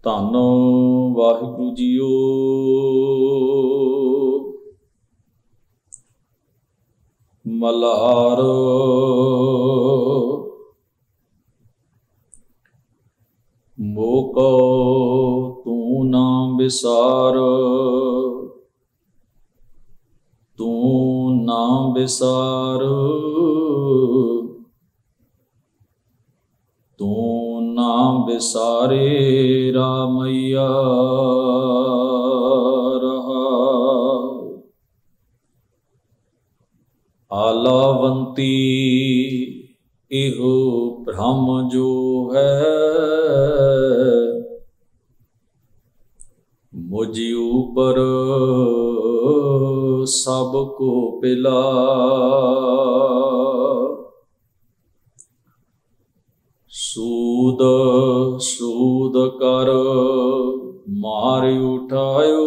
ਧੰਨ ਵਾਹਿਗੁਰੂ ਜੀਓ। ਮਲਹਾਰ ਮੋਕੋ ਤੂੰ ਨਾ ਵਿਸਾਰ, ਤੂੰ ਨਾ ਵਿਸਾਰ, ਤੂੰ ਨਾ ਵਿਸਾਰੇ ਰਾਮਈਆ ਰਹਾ। ਆਲਾਵੰਤੀ ਇਹੋ ਬ੍ਰਹਮ ਜੋ ਹੈ, ਮੁਝ ਉਪਰ ਸਭ ਕੋ ਪਿਲਾ। ਸੂਦ ਸੂਦ ਕਰ ਮਾਰ ਉਠਾਇਓ,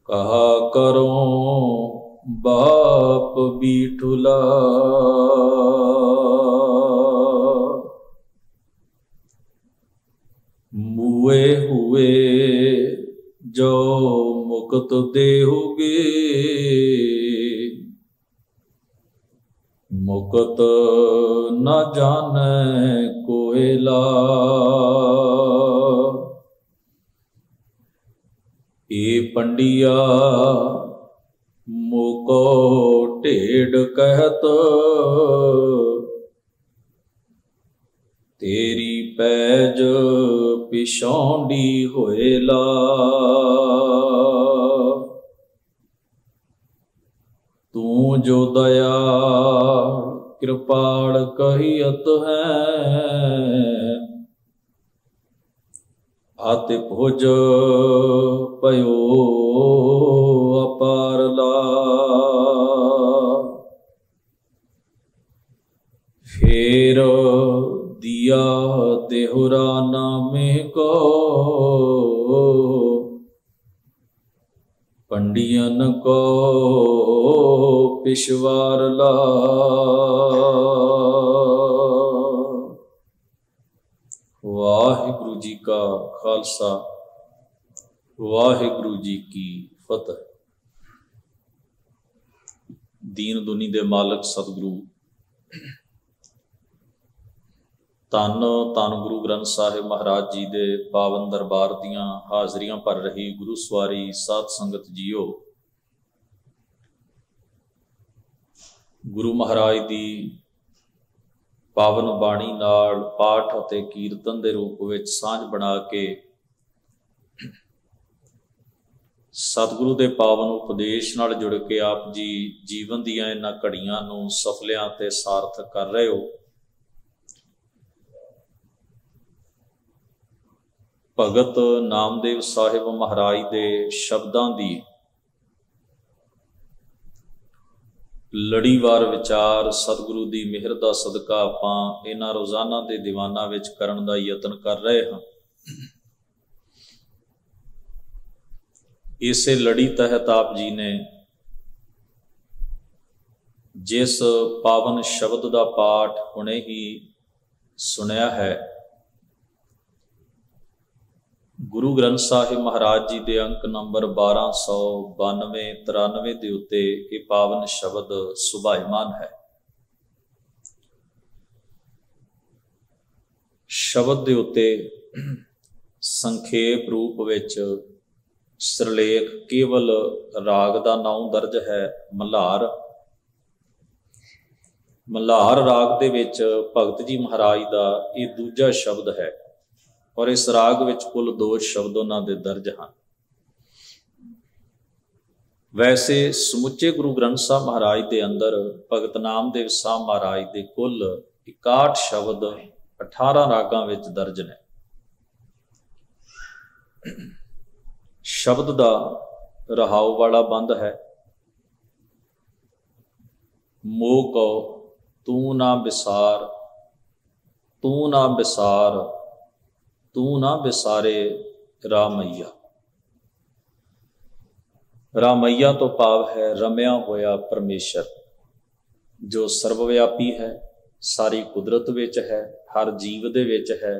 ਕਹਾ ਕਰੋ ਬਾਪ ਬੀਠੁਲਾ। ਮੂਏ ਹੁਏ ਜੋ ਮੁਕਤ ਦੇਹੁਗੇ, ਮੁਕਤ ਨਾ ਜਾਣੈ ਕੋਇਲਾ। ਏ ਪੰਡਿਆ ਮੋਕੋ ਢੇਡ ਕਹਿਤ, ਤੇਰੀ ਪੈਜ ਪਿਛਾਂਡੀ ਹੋਏਲਾ। ਤੂੰ ਜੋ ਦਇਆ ਕਿਰਪਾਲ ਕਹੀਅਤ ਹੈ, ਆਤਿ ਭੁਜ ਪਇਓ ਅਪਾਰਲਾ। ਫੇਰ ਦਿਆ ਦੇਹੁਰਾ ਨਾਮੇ ਕੋ, ਪੰਡਿਯਨ ਕੋ ਪਿਛਵਾਰਲਾ। ਵਾਹਿਗੁਰੂ ਜੀ ਕਾ ਖਾਲਸਾ, ਵਾਹਿਗੁਰੂ ਜੀ ਕੀ ਫਤਿਹ। ਦੀਨ ਦੁਨੀ ਦੇ ਮਾਲਕ ਸਤਿਗੁਰੂ ਧੰਨ ਧੰਨ ਗੁਰੂ ਗ੍ਰੰਥ ਸਾਹਿਬ ਮਹਾਰਾਜ ਜੀ ਦੇ ਪਾਵਨ ਦਰਬਾਰ ਦੀਆਂ ਹਾਜ਼ਰੀਆਂ ਭਰ ਰਹੀ ਗੁਰੂ ਸਵਾਰੀ ਸਾਧ ਸੰਗਤ ਜੀਓ, ਗੁਰੂ ਮਹਾਰਾਜ ਦੀ ਪਾਵਨ ਬਾਣੀ ਨਾਲ ਪਾਠ ਅਤੇ ਕੀਰਤਨ ਦੇ ਰੂਪ ਵਿੱਚ ਸਾਂਝ ਬਣਾ ਕੇ ਸਤਿਗੁਰੂ ਦੇ ਪਾਵਨ ਉਪਦੇਸ਼ ਨਾਲ ਜੁੜ ਕੇ ਆਪ ਜੀ ਜੀਵਨ ਦੀਆਂ ਇਹਨਾਂ ਘੜੀਆਂ ਨੂੰ ਸਫਲਿਆਂ ਤੇ ਸਾਰਥਕ ਕਰ ਰਹੇ ਹੋ। ਭਗਤ ਨਾਮਦੇਵ ਸਾਹਿਬ ਮਹਾਰਾਜ ਦੇ ਸ਼ਬਦਾਂ ਦੀ ਲੜੀਵਾਰ ਵਿਚਾਰ ਸਤਿਗੁਰੂ ਦੀ ਮਿਹਰ ਦਾ ਸਦਕਾ ਆਪਾਂ ਇਹਨਾਂ ਰੋਜ਼ਾਨਾ ਦੇ ਦੀਵਾਨਾਂ ਵਿੱਚ ਕਰਨ ਦਾ ਯਤਨ ਕਰ ਰਹੇ ਹਾਂ। ਇਸੇ ਲੜੀ ਤਹਿਤ ਆਪ ਜੀ ਨੇ ਜਿਸ ਪਾਵਨ ਸ਼ਬਦ ਦਾ ਪਾਠ ਹੁਣੇ ਹੀ ਸੁਣਿਆ ਹੈ, ਗੁਰੂ ਗ੍ਰੰਥ ਸਾਹਿਬ ਮਹਾਰਾਜ ਜੀ ਦੇ ਅੰਕ ਨੰਬਰ 1292-93 ਦੇ ਉੱਤੇ ਇਹ ਪਾਵਨ ਸ਼ਬਦ ਸੁਭਾਇਮਾਨ ਹੈ। ਸ਼ਬਦ ਦੇ ਉੱਤੇ ਸੰਖੇਪ ਰੂਪ ਵਿੱਚ ਸਿਰਲੇਖ ਕੇਵਲ ਰਾਗ ਦਾ ਨਾਮ ਦਰਜ ਹੈ, ਮਲਹਾਰ। ਮਲਹਾਰ ਰਾਗ ਦੇ ਵਿੱਚ ਭਗਤ ਜੀ ਮਹਾਰਾਜ ਦਾ ਇਹ ਦੂਜਾ ਸ਼ਬਦ ਹੈ ਔਰ ਇਸ ਰਾਗ ਵਿੱਚ ਕੁੱਲ 2 ਸ਼ਬਦ ਉਹਨਾਂ ਦੇ ਦਰਜ ਹਨ। ਵੈਸੇ ਸਮੁੱਚੇ ਗੁਰੂ ਗ੍ਰੰਥ ਸਾਹਿਬ ਮਹਾਰਾਜ ਦੇ ਅੰਦਰ ਭਗਤ ਨਾਮਦੇਵ ਸਾਹਿਬ ਮਹਾਰਾਜ ਦੇ ਕੁੱਲ 61 ਸ਼ਬਦ 18 ਰਾਗਾਂ ਵਿੱਚ ਦਰਜ ਨੇ। ਸ਼ਬਦ ਦਾ ਰਹਾਉ ਵਾਲਾ ਬੰਦ ਹੈ। ਮੋਹ ਕੋ ਤੂੰ ਨਾ ਵਿਸਾਰ, ਤੂੰ ਨਾ ਵਿਸਾਰ, ਤੂੰ ਨਾ ਵਿਸਾਰੇ ਰਾਮਈਆ। ਰਾਮਈਆ ਤੋਂ ਭਾਵ ਹੈ ਰਮਿਆ ਹੋਇਆ ਪਰਮੇਸ਼ਰ, ਜੋ ਸਰਵਵਿਆਪੀ ਹੈ, सारी कुदरत विच है, हर जीव दे विच है,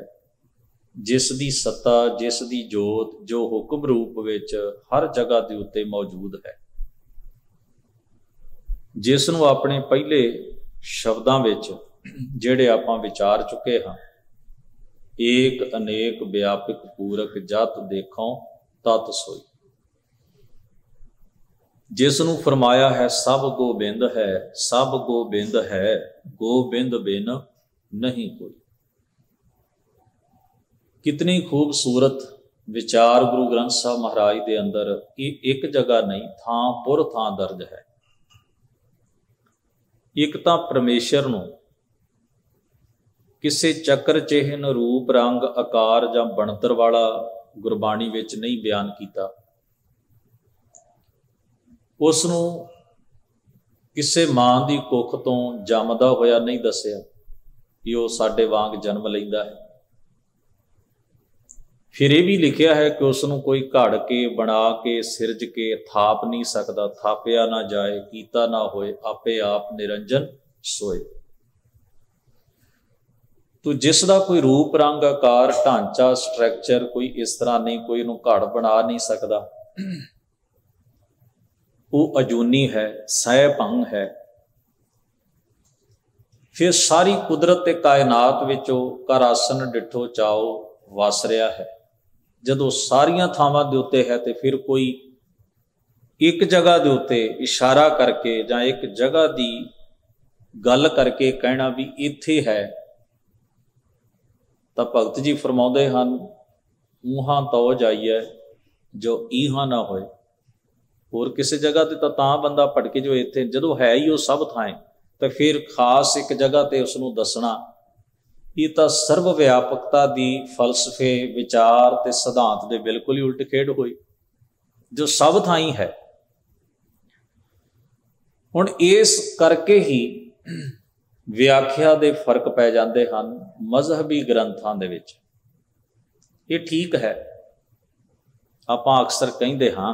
जिस दी सत्ता, जिस दी जोत जो हुक्म रूप विच हर जगह दे उत्ते मौजूद है, जिस नूं अपने पहले शब्दां विच जिहड़े आपां विचार चुके हाँ, एक अनेक व्यापक पूरक जत देखों तत सोई, जिस नूं फरमाया है सब गोबिंद है, सब गोबिंद है, गोबिंद बिन नहीं कोई। कितनी खूबसूरत विचार गुरु ग्रंथ साहब महाराज के अंदर, ये एक जगह नहीं, थां पुर थां दर्ज है। एक तां परमेश्वर नूं किसी चक्र चिन्ह रूप रंग आकार जां बनतर वाला गुरबाणी विच नहीं बयान किया, उसनूं किसी मां की कुख तो जमदा होया नहीं दसिया कि वह साडे वांग जन्म लैंदा है। फिर यह भी लिखिया है कि उसनूं कोई घड़ के बना के सिरज के थाप नहीं सकता, थापिया ना जाए कीता ना होए, आपे आप निरंजन सोए। तो जिसका कोई रूप रंग आकार ढांचा स्ट्रक्चर कोई इस तरह नहीं, कोई इनू घड़ बना नहीं सकता, वो अजूनी है, सह भंग है। फिर सारी कुदरत ते कायनात विचों कर आसन डिठो चाओ वस रहा है। जदों सारियां थावां दे उत्ते है तो फिर कोई एक जगह दे उत्ते इशारा करके जां एक जगह दी गल करके कहना भी इत्थे है, तो भगत जी फरमाउंदे हन, ऊहां तो जाइए जो ईहां ना होए। होर किसी जगह ते तां बंदा भटके जो इत्थे, जदों है ही वो सब थाएं, तो फिर खास एक जगह ते उसनूं दसना, ये तो सर्व व्यापकता की फलसफे विचार ते सिद्धांत दे बिल्कुल ही उल्ट खेड हुई, जो सब थाई है। हुण इस करके ही व्याख्या दे फर्क पै जाते हैं मजहबी ग्रंथां दे विच। ये ठीक है, आपां अक्सर कहिंदे हाँ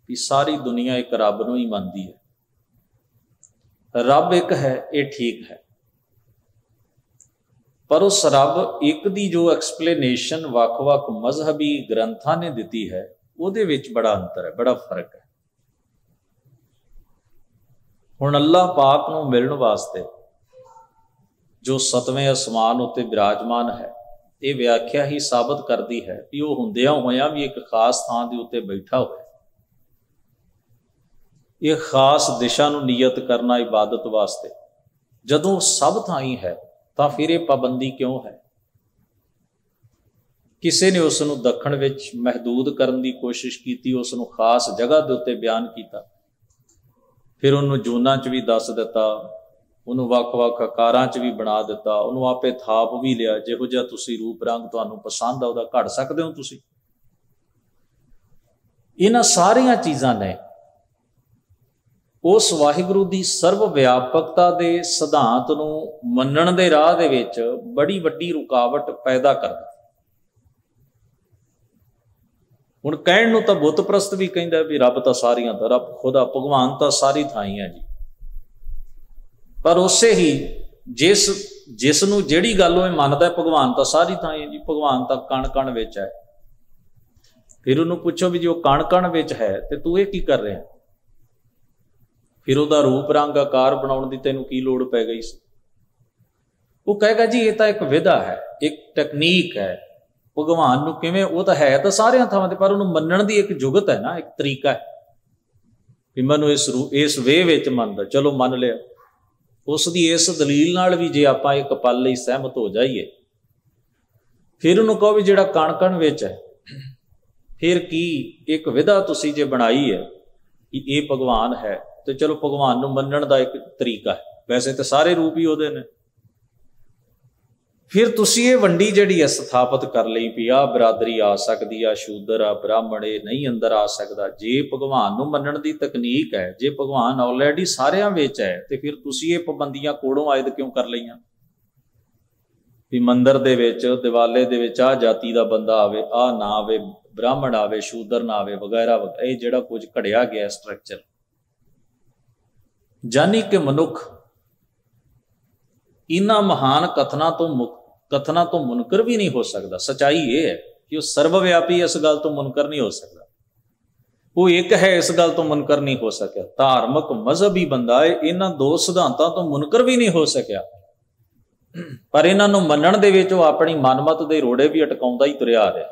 कि सारी दुनिया एक रब नूं ही मनदी है, रब एक है, ये ठीक है, पर उस रब एक दी जो एक्सप्लेनेशन वख-वख मजहबी ग्रंथां ने दिती है, उहदे विच बड़ा अंतर है, बड़ा फर्क है। हुण अल्लाह पाक नूं मिलण वास्ते जो सतवें आसमान उत्ते विराजमान है, ये व्याख्या ही साबित करती है कि वह हुंदियां होयां भी एक खास थां दे उत्ते बैठा होया। ये खास दिशा नूं नियत करना इबादत वास्ते, जदों सब थाई है तो फिर ये पाबंदी क्यों है? किसी ने उसनूं दखण विच महदूद करने की कोशिश की, उसनूं खास जगह के उत्ते बयान किया, फिर उन्होंने जूना च भी दस दिता, उन्होंने वख-वख आकारां च भी बना दिता, उन्होंने आपे थाप भी लिया, जिहो जिहा तुसीं रूप रंग तुहानूं पसंद आ उहदा घड़ सकदे हो तुसीं। इन्हां सारियां चीज़ां ने उस वाहिगुरू की सर्व व्यापकता के सिद्धांत नूं मनण दे राह दे विच बड़ी वड्डी रुकावट पैदा कर दी। हुण कहण नूं तां बुत प्रस्त भी कहिंदा भी रब तां सारियां दा, रब खुदा भगवान तां सारी थाई है जी, पर उसे ही जिस नूं जिहड़ी गल ओह मनदा है भगवान तां सारी थाई है जी, भगवान तां कण कण विच है। फिर उहनूं पुछो भी जो कण कण विच है ते तूं इह की कर रहा है, फिर उहदा रूप रंग आकार बनाउण दी तैनूं की लोड़ पै गई सी? वो कहेगा जी ये तो एक विधा है, एक टैकनीक है, भगवान नूं किवें, वो तो है तो सारियां थावां ते, पर उहनूं मन्नण दी एक जुगत है ना, एक तरीका है कि मैनूं इस वे विच मनदा, चलो मन लिया। उसदी इस दलील नाल भी जे आपां एक पल लई सहमत हो जाइए, फिर उहनूं कहो भी जिहड़ा कण कण विच है, फिर की एक विधा तुसीं जे बनाई है कि ये भगवान है, तो चलो भगवान नूं मन्नण दा एक तरीका है, वैसे तो सारे रूप ही उहदे ने। फिर तुसीं ये वंडी जिहड़ी है स्थापित कर लई भी आ बरादरी आ सकदी आ, शूदर आ, ब्राह्मण ये नहीं अंदर आ सकदा। जे भगवान नूं मन्नण दी तकनीक है, जे भगवान ऑलरेडी सारियां विच है, तो फिर तुसीं ये पाबंदियां कोड़ों आयद क्यों कर लईआं भी मंदिर दे विच दिवाले दे विच आ जाति दा बंदा आवे, आ ना आवे, ब्राह्मण आवे, शूदर ना आवे, वगैरह वगैरह, ये जिहड़ा कुछ घड़िया गया स्ट्रक्चर, जानी कि मनुख इन्हां महान कथना तो मुनकर भी नहीं हो सकता। सच्चाई ये है कि वह सर्वव्यापी इस गल तो मुनकर नहीं हो सकता, वो एक है इस गल तो मुनकर नहीं हो सकिया। धार्मिक मजहबी बंदा है, इन्हां दो सिद्धांतां तो मुनकर भी नहीं हो सकिया, पर इन्हां नूं मनण दे विच वो अपनी मनमत दे रोड़े भी अटकाउंदा ही तुरिया आ रहा है।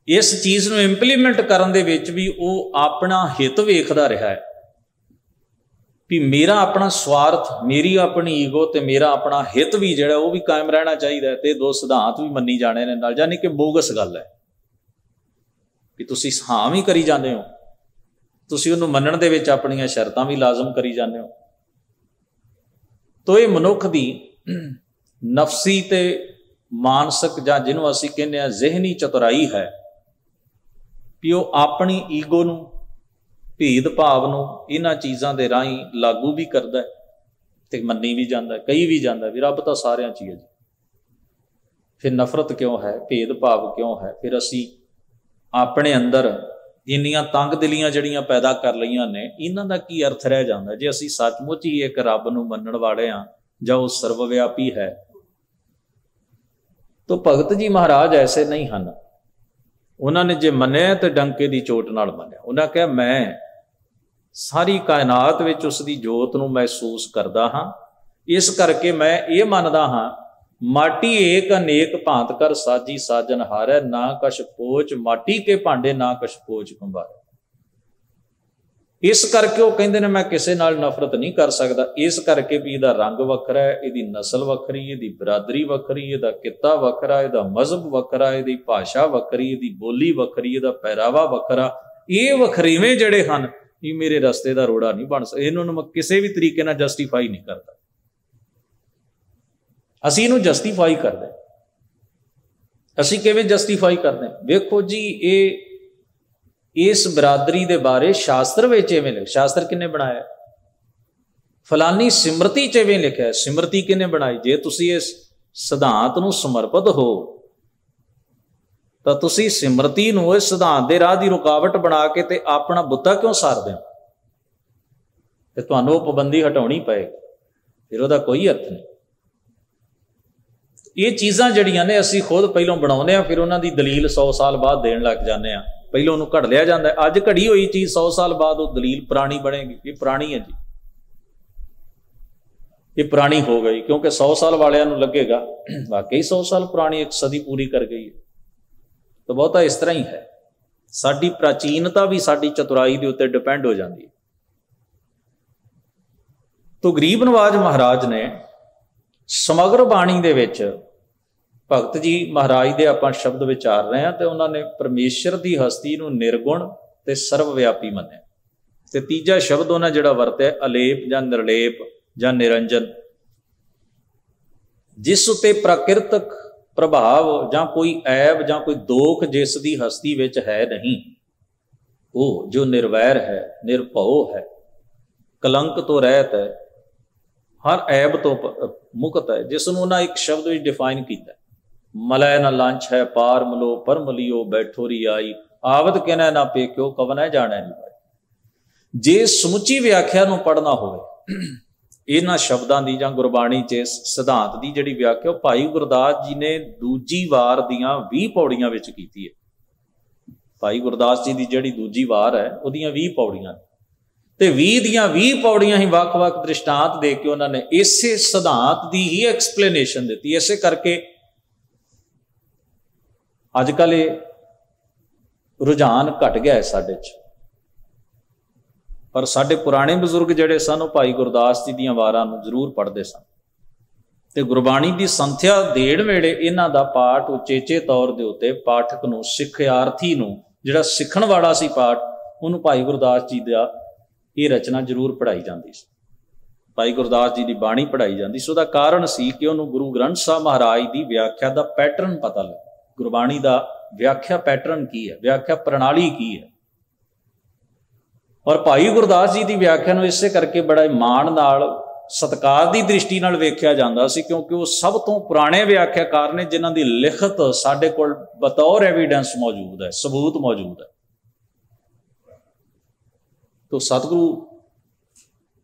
इस चीज़ नूं इंप्लीमेंट करन दे विच भी वो अपना हित वेखदा रहा है भी मेरा अपना स्वार्थ, मेरी अपनी ईगो ते मेरा अपना हित भी जिहड़ा वो भी कायम रहना चाहिए। ते दो सिद्धांत भी मन्नी जाने ने नाल, यानी कि बोगस गल है कि तुसीं हां भी करी जाते हो, तुसीं उहनूं मन्नण दे विच अपणीआं शर्तां भी लाजम करी जाते हो। तो ये मनुख दी नफसी ते मानसिक जां जिन्हों असीं कहने ज़हनी चतुराई है भी वो अपनी ईगो नूं, भेद भाव नूं इन्हां चीज़ां दे राहीं लागू भी करदा है ते मन्नी भी जांदा है, कही भी जांदा है भी रब तां सारियां 'च ही है जी। फिर नफरत क्यों है, भेद भाव क्यों है, फिर असीं अपने अंदर इन्नियां तंग दिलियां जड़ियां पैदा कर लईआं ने, इन्हां दा की अर्थ रह जांदा जे असीं सचमुच ही एक रब नूं मन्नण वाले हां जां वो सर्वव्यापी है। तो भगत जी महाराज ऐसे नहीं हैं। उन्होंने जे मन्निया तो डंके की चोट नाल मन्निया। उन्हें कहा मैं सारी कायनात विच उसकी जोत नूं महसूस करदा हाँ, इस करके मैं ये मनदा हाँ माटी एक अनेक भांत कर साजी साजन हारै, ना कछ पोच माटी के भांडे ना कछ पोच कुंभारै। इस करके वो कहते हैं मैं किसी नाल नफरत नहीं कर सकता, इस करके भी इहदा रंग वखरा है, इहदी नस्ल वखरी, इहदी बरादरी वखरी, इहदा किता वखरा, इहदा मजहब वखरा, इहदी भाषा वखरी, इहदी बोली वखरी, इहदा पहरावा वखरा। ये वखरीवें जड़े हैं ये मेरे रस्ते का रोड़ा नहीं बन सकता, इन्होंने मैं किसी भी तरीके नाल जस्टिफाई नहीं करता। असीं इहनूं जस्टिफाई करदे, असीं किवें जस्टिफाई करदे? वेखो जी ये इस बरादरी दे बारे शास्त्र विच इवें लिखिआ, शास्त्र किन्ने बनाया? फलानी सिमरती च इवें लिखिआ है, सिमरती किन्ने बनाई? जे तुसीं इस सिद्धांत नूं समर्पित हो तां तुसीं सिमरती नूं इस सिद्धांत दे राह दी रुकावट बना के ते अपना बुत्ता क्यों सारदे हो? ते तुहानूं ओह पाबंदी हटाउणी पएगी, फिर उहदा कोई अर्थ नहीं। ये चीज़ां जड़ियां ने असीं खुद पहलों बनाउने आ, फिर उन्हां दी दलील 100 साल बाद देण लग जाने आ। पहलों उन्होंने घड़ लिया जाता है, अज घड़ी हुई चीज़ 100 साल बाद वो दलील पुरानी बनेगी। ये पुरानी है जी, ये पुरानी हो गई, क्योंकि 100 साल वालियां नूं लगेगा वाकई 100 साल पुरानी, एक सदी पूरी कर गई है। तो बहुता इस तरह ही है, साडी प्राचीनता भी साडी चतुराई के उत्ते डिपेंड हो जाती है। तो गरीब नवाज महाराज ने समग्र बाणी दे विच भगत जी महाराज दे आपां शब्द विचार रहे हैं, तो उन्होंने परमेश्वर की हस्ती नूं निर्गुण ते सर्वव्यापी मन्निया। ते तीजा शब्द उन्हें जिहड़ा वरतिया अलेप जां निर्लेप जां निरंजन, जिस उत्ते प्राकृतिक प्रभाव जां कोई ऐब जां कोई दोख जिस दी हस्ती विच है नहीं, वो जो निर्वैर है, निर्भव है, कलंक तो रहत है, हर ऐब तो मुक्त है, जिसनूं उन्हें एक शब्द विच डिफाइन किया, मलै न लांछ है पार मलो पर मलियो बैठो री आई, आवत कहना ना पेक्यो कवन है जाने नहीं पाई। जे समुची व्याख्या नूं पढ़ना होवे इन्हां शब्दां दी जां गुरबाणी च सिद्धांत दी जिहड़ी व्याख्या भाई गुरदास जी ने दूजी वार दियां 20 पौड़ियां विच कीती है। भाई गुरदास जी की जिहड़ी दूजी वार है उहदियां 20 पौड़ियां ते 20 दियां 20 पौड़ियां ही वख-वख दृष्टांत दे के उन्होंने इसे सिद्धांत की ही एक्सप्लेनेशन दी। इसे करके अजकल ये रुझान घट गया है साडे च, पर साडे पुराने बजुर्ग जिहड़े सन भाई गुरदास जी दीयां वारां नूं जरूर पढ़ते सन ते गुरबाणी की संथ्या देण वेले इन्हां दा पाठ उचेचे तौर दे उत्ते पाठक नूं सिखयार्थी नूं जिहड़ा सिखण वाला सी पाठ उहनूं भाई गुरदास जी दा ये रचना जरूर पढ़ाई जाती सी, भाई गुरदास जी की बाणी पढ़ाई जाती सी। उसदा कारण सी कि उहनूं गुरु ग्रंथ साहब महाराज की व्याख्या का पैटर्न पता लगे, गुरबाणी का व्याख्या पैटर्न की है, व्याख्या प्रणाली की है। और भाई गुरदास जी की व्याख्या नूं इसे करके बड़ा माण नाल सत्कार की दृष्टि नाल वेख्या जांदा सी, क्योंकि वो सब तो पुराने व्याख्याकार ने जिन्हां दी लिखत साडे कोल बतौर एविडेंस मौजूद है, सबूत मौजूद है। तो सतगुरु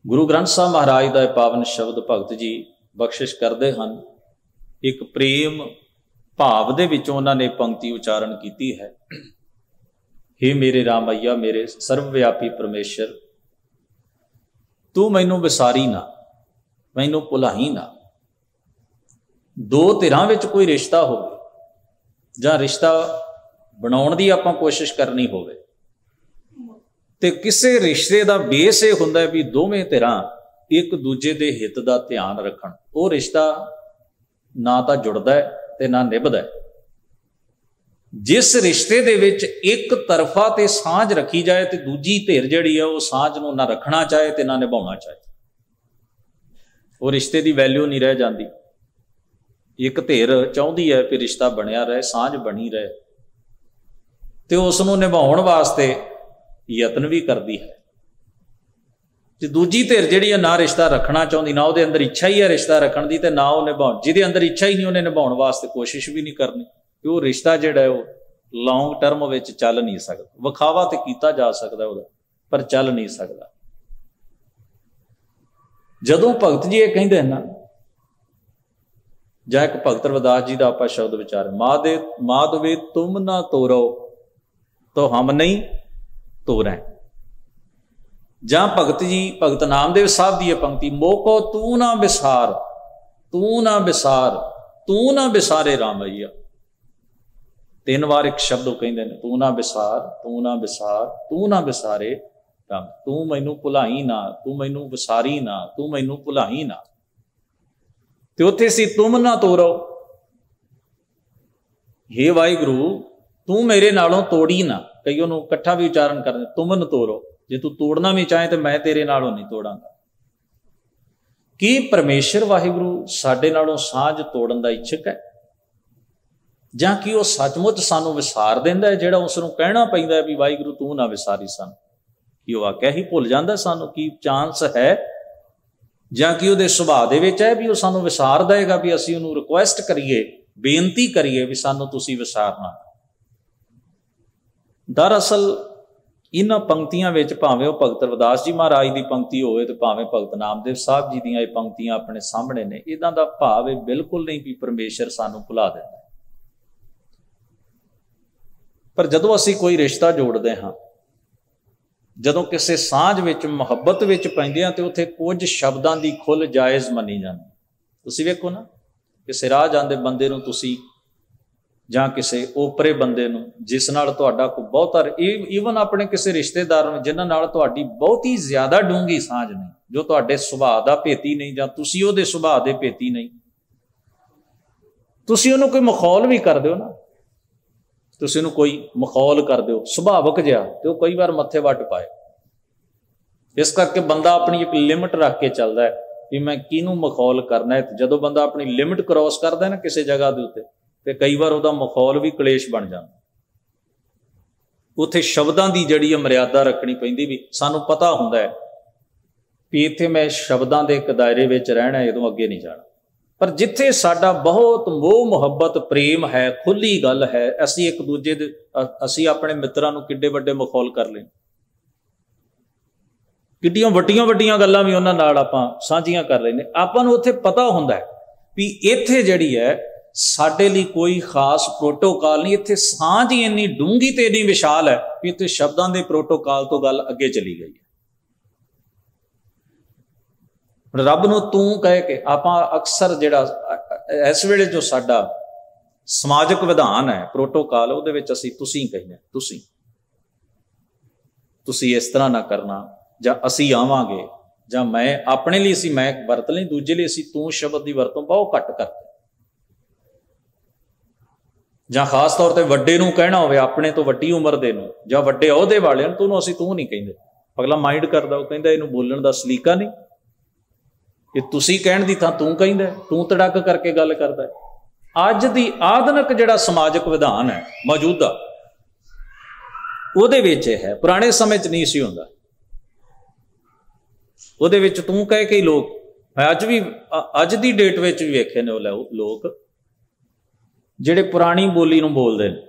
गुरु ग्रंथ साहब महाराज का पावन शब्द भगत जी बख्शिश करते हैं। एक प्रेम भाव दे विचों उन्होंने पंक्ति उच्चारण की है, हे मेरे रामैया मेरे सर्वव्यापी परमेश्वर, तू मैनू विसारी ना, मैनू भुलाही ना। दो धिरां विच कोई रिश्ता होवे जां रिश्ता बनाउण दी आपां कोशिश करनी होवे ते किसी रिश्ते का बेस यह हुंदा है भी दोवें धिरां एक दूजे के हित का ध्यान रखण। वो रिश्ता ना तो जुड़दा है ते ना निभदा है। जिस रिश्ते दे विच एक तरफा ते सांझ रखी जाए तो दूजी धिर जिहड़ी है वो सांझ नूं ना रखना चाहे ते ना निभाउणा चाहे, वो रिश्ते की वैल्यू नहीं रह जाती। एक धिर चाहुंदी है कि रिश्ता बनिया रहे, सांझ बनी रहे, तो उसनूं निभाउण वास्ते यत्न भी करती है। ते दूजी धिर जिहड़ी है ना रिश्ता रखना चाहती, ना उहदे अंदर इच्छा ही है रिश्ता रखण दी, ते ना वो निभाउण, जिहदे अंदर इच्छा ही नहीं उन्हें निभाउण वास्ते कोशिश भी नहीं करनी, कि वो रिश्ता जिहड़ा है वो लॉन्ग टर्म विच चल नहीं सकदा। विखावा तो कीता जा सकदा उहदा, पर चल नहीं सकदा। जदों भगत जी ये कहिंदे ना, जां एक भगत रविदास जी का आपां शब्द विचार, माधवे तुम ना तोरो तो हम नहीं तोरें। जां भगत जी भगत नामदेव साहब की यह पंक्ति, मोको तू ना विसार, तू ना विसार, तू ना विसारे रामैया। 3 बार एक शब्द कहते हैं, तू ना विसार, तू ना विसार, तू ना विसारे राम। तू मैनू भुलाई ना, तू मैनू विसारी ना, तू मैनू भुलाई ना। तो उत्थे सी तुम ना तोरो, हे वाहिगुरू तू मेरे नालों तोड़ी ना। कई उन्होंने इकट्ठा भी उच्चारण करते, तुम न तोरो, जे तू तोड़ना भी चाहे तो मैं तेरे नालों नहीं तोड़ांगा। कि परमेश्वर वाहिगुरू साडे नालों सांझ तोड़न का इच्छुक है, जां कि वह सचमुच सानू विसार देंदा है, जिहड़ा उसनूं कहना पैंदा है भी वाहिगुरू तू ना विसारी सन, कि वह वाकया ही भुल जांदा सानू की चांस है, जां कि उहदे सुभाਅ दे विच है भी वह सानू विसार देगा, भी असीं उहनूं रिक्वेस्ट करिए, बेनती करिए भी सानू तुसीं विसारना। दरअसल इन्हां पंक्तियां विच भावें वह भगत रविदास जी महाराज की पंक्ति होवे ते भावें भगत नामदेव साहब जी दीयां पंक्तियां अपने सामने ने, इदां दा भाव बिल्कुल नहीं भी परमेश्वर सानू भुला दिंदा। पर जदों असीं कोई रिश्ता जोड़ते हाँ, जदों किसी सांझ विच मुहब्बत विच पैंदे हां, ते उत्थे कुछ शब्दां दी खुल जायज़ मनी जांदी। तुसीं वेखो ना, किसी राह जांदे बंदे नूं तुसीं जां किसी ओपरे बंदे नूं जिस नाल तुहाडा कोई बहुता, ईवन अपने किसी रिश्तेदार नूं जिन्हां नाल तुहाडी बहुत ही ज़्यादा डूंगी सांझ नहीं, जो तुहाडे सुभाਅ दा भेती नहीं, जां तुसीं उहदे सुभाਅ दे भेती नहीं, तुसीं उहनूं कोई मखौल भी कर दिओ ना, तुसीं उहनूं कोई मखौल कर दिओ सुभाविक जिहा, ते ओह कई बार मत्थे वट पाए। इस करके बंदा अपनी एक लिमिट रख के चलदा है कि मैं किहनूं मखौल करना है। जदों बंदा अपनी लिमिट क्रॉस करदा है ना किसी जगह के उत्ते, ते कई बार उहदा मखौल भी कलेश बन जाता। उत्थे शब्दां दी जिहड़ी मर्यादा रखनी पैंदी, भी सानूं पता हुंदा है भी इत्थे मैं शब्दां दे एक दायरे विच रहना है, इदों अगे नहीं जाना। पर जिथे साडा बहुत मोह मुहब्बत प्रेम है, खुली गल है, असी एक दूजे दे, असी अपने मित्रां नूं किड्डे वड्डे मखौल कर लें, किड्डियां वड्डियां वड्डियां गल्लां भी उन्हां नाल आपां साझीआं कर लैंदे। आपां नूं उत्थे पता हुंदा है भी इत्थे जिहड़ी है साडे लई कोई खास प्रोटोकॉल नहीं, इत्थे सांझ ही इन्नी डूंगी ते इन्नी विशाल है भी इत्थे शब्दां दे प्रोटोकॉल तो गल अगे चली गई है। रब नूं तू कह के आपां अक्सर जिहड़ा इस वेले जो साडा समाजिक विधान है प्रोटोकॉल, उहदे विच असीं तुसीं कहने, तुसीं इस तरह ना करना, जां असीं आवांगे, जां मैं अपने लिए असीं मैं वरत लई, दूजे लिए असीं तू शब्द की वरतों बहुत घट करते। जां खास तौर पर वड्डे नूं कहना होवे, अपने तो वड्डी उम्र दे नूं जां वड्डे अहुदे वाले नूं, तूं असीं तू नहीं कहिंदे। अगला माइंड करदा, वो कहिंदा इहनूं बोलण दा सलीका नहीं, कि तुसीं कहण दी थां तू कहिंदा, तू तड़क करके गल करदा है। अज दी आधुनिक जिहड़ा समाजिक विधान है मौजूदा, उहदे विच है, पुराने समय च नहीं सी हुंदा। उहदे विच तू कह के लोग, मैं अज दी डेट विच भी वेखे ने लोग जिहड़े पुरानी बोली नूं बोलदे ने,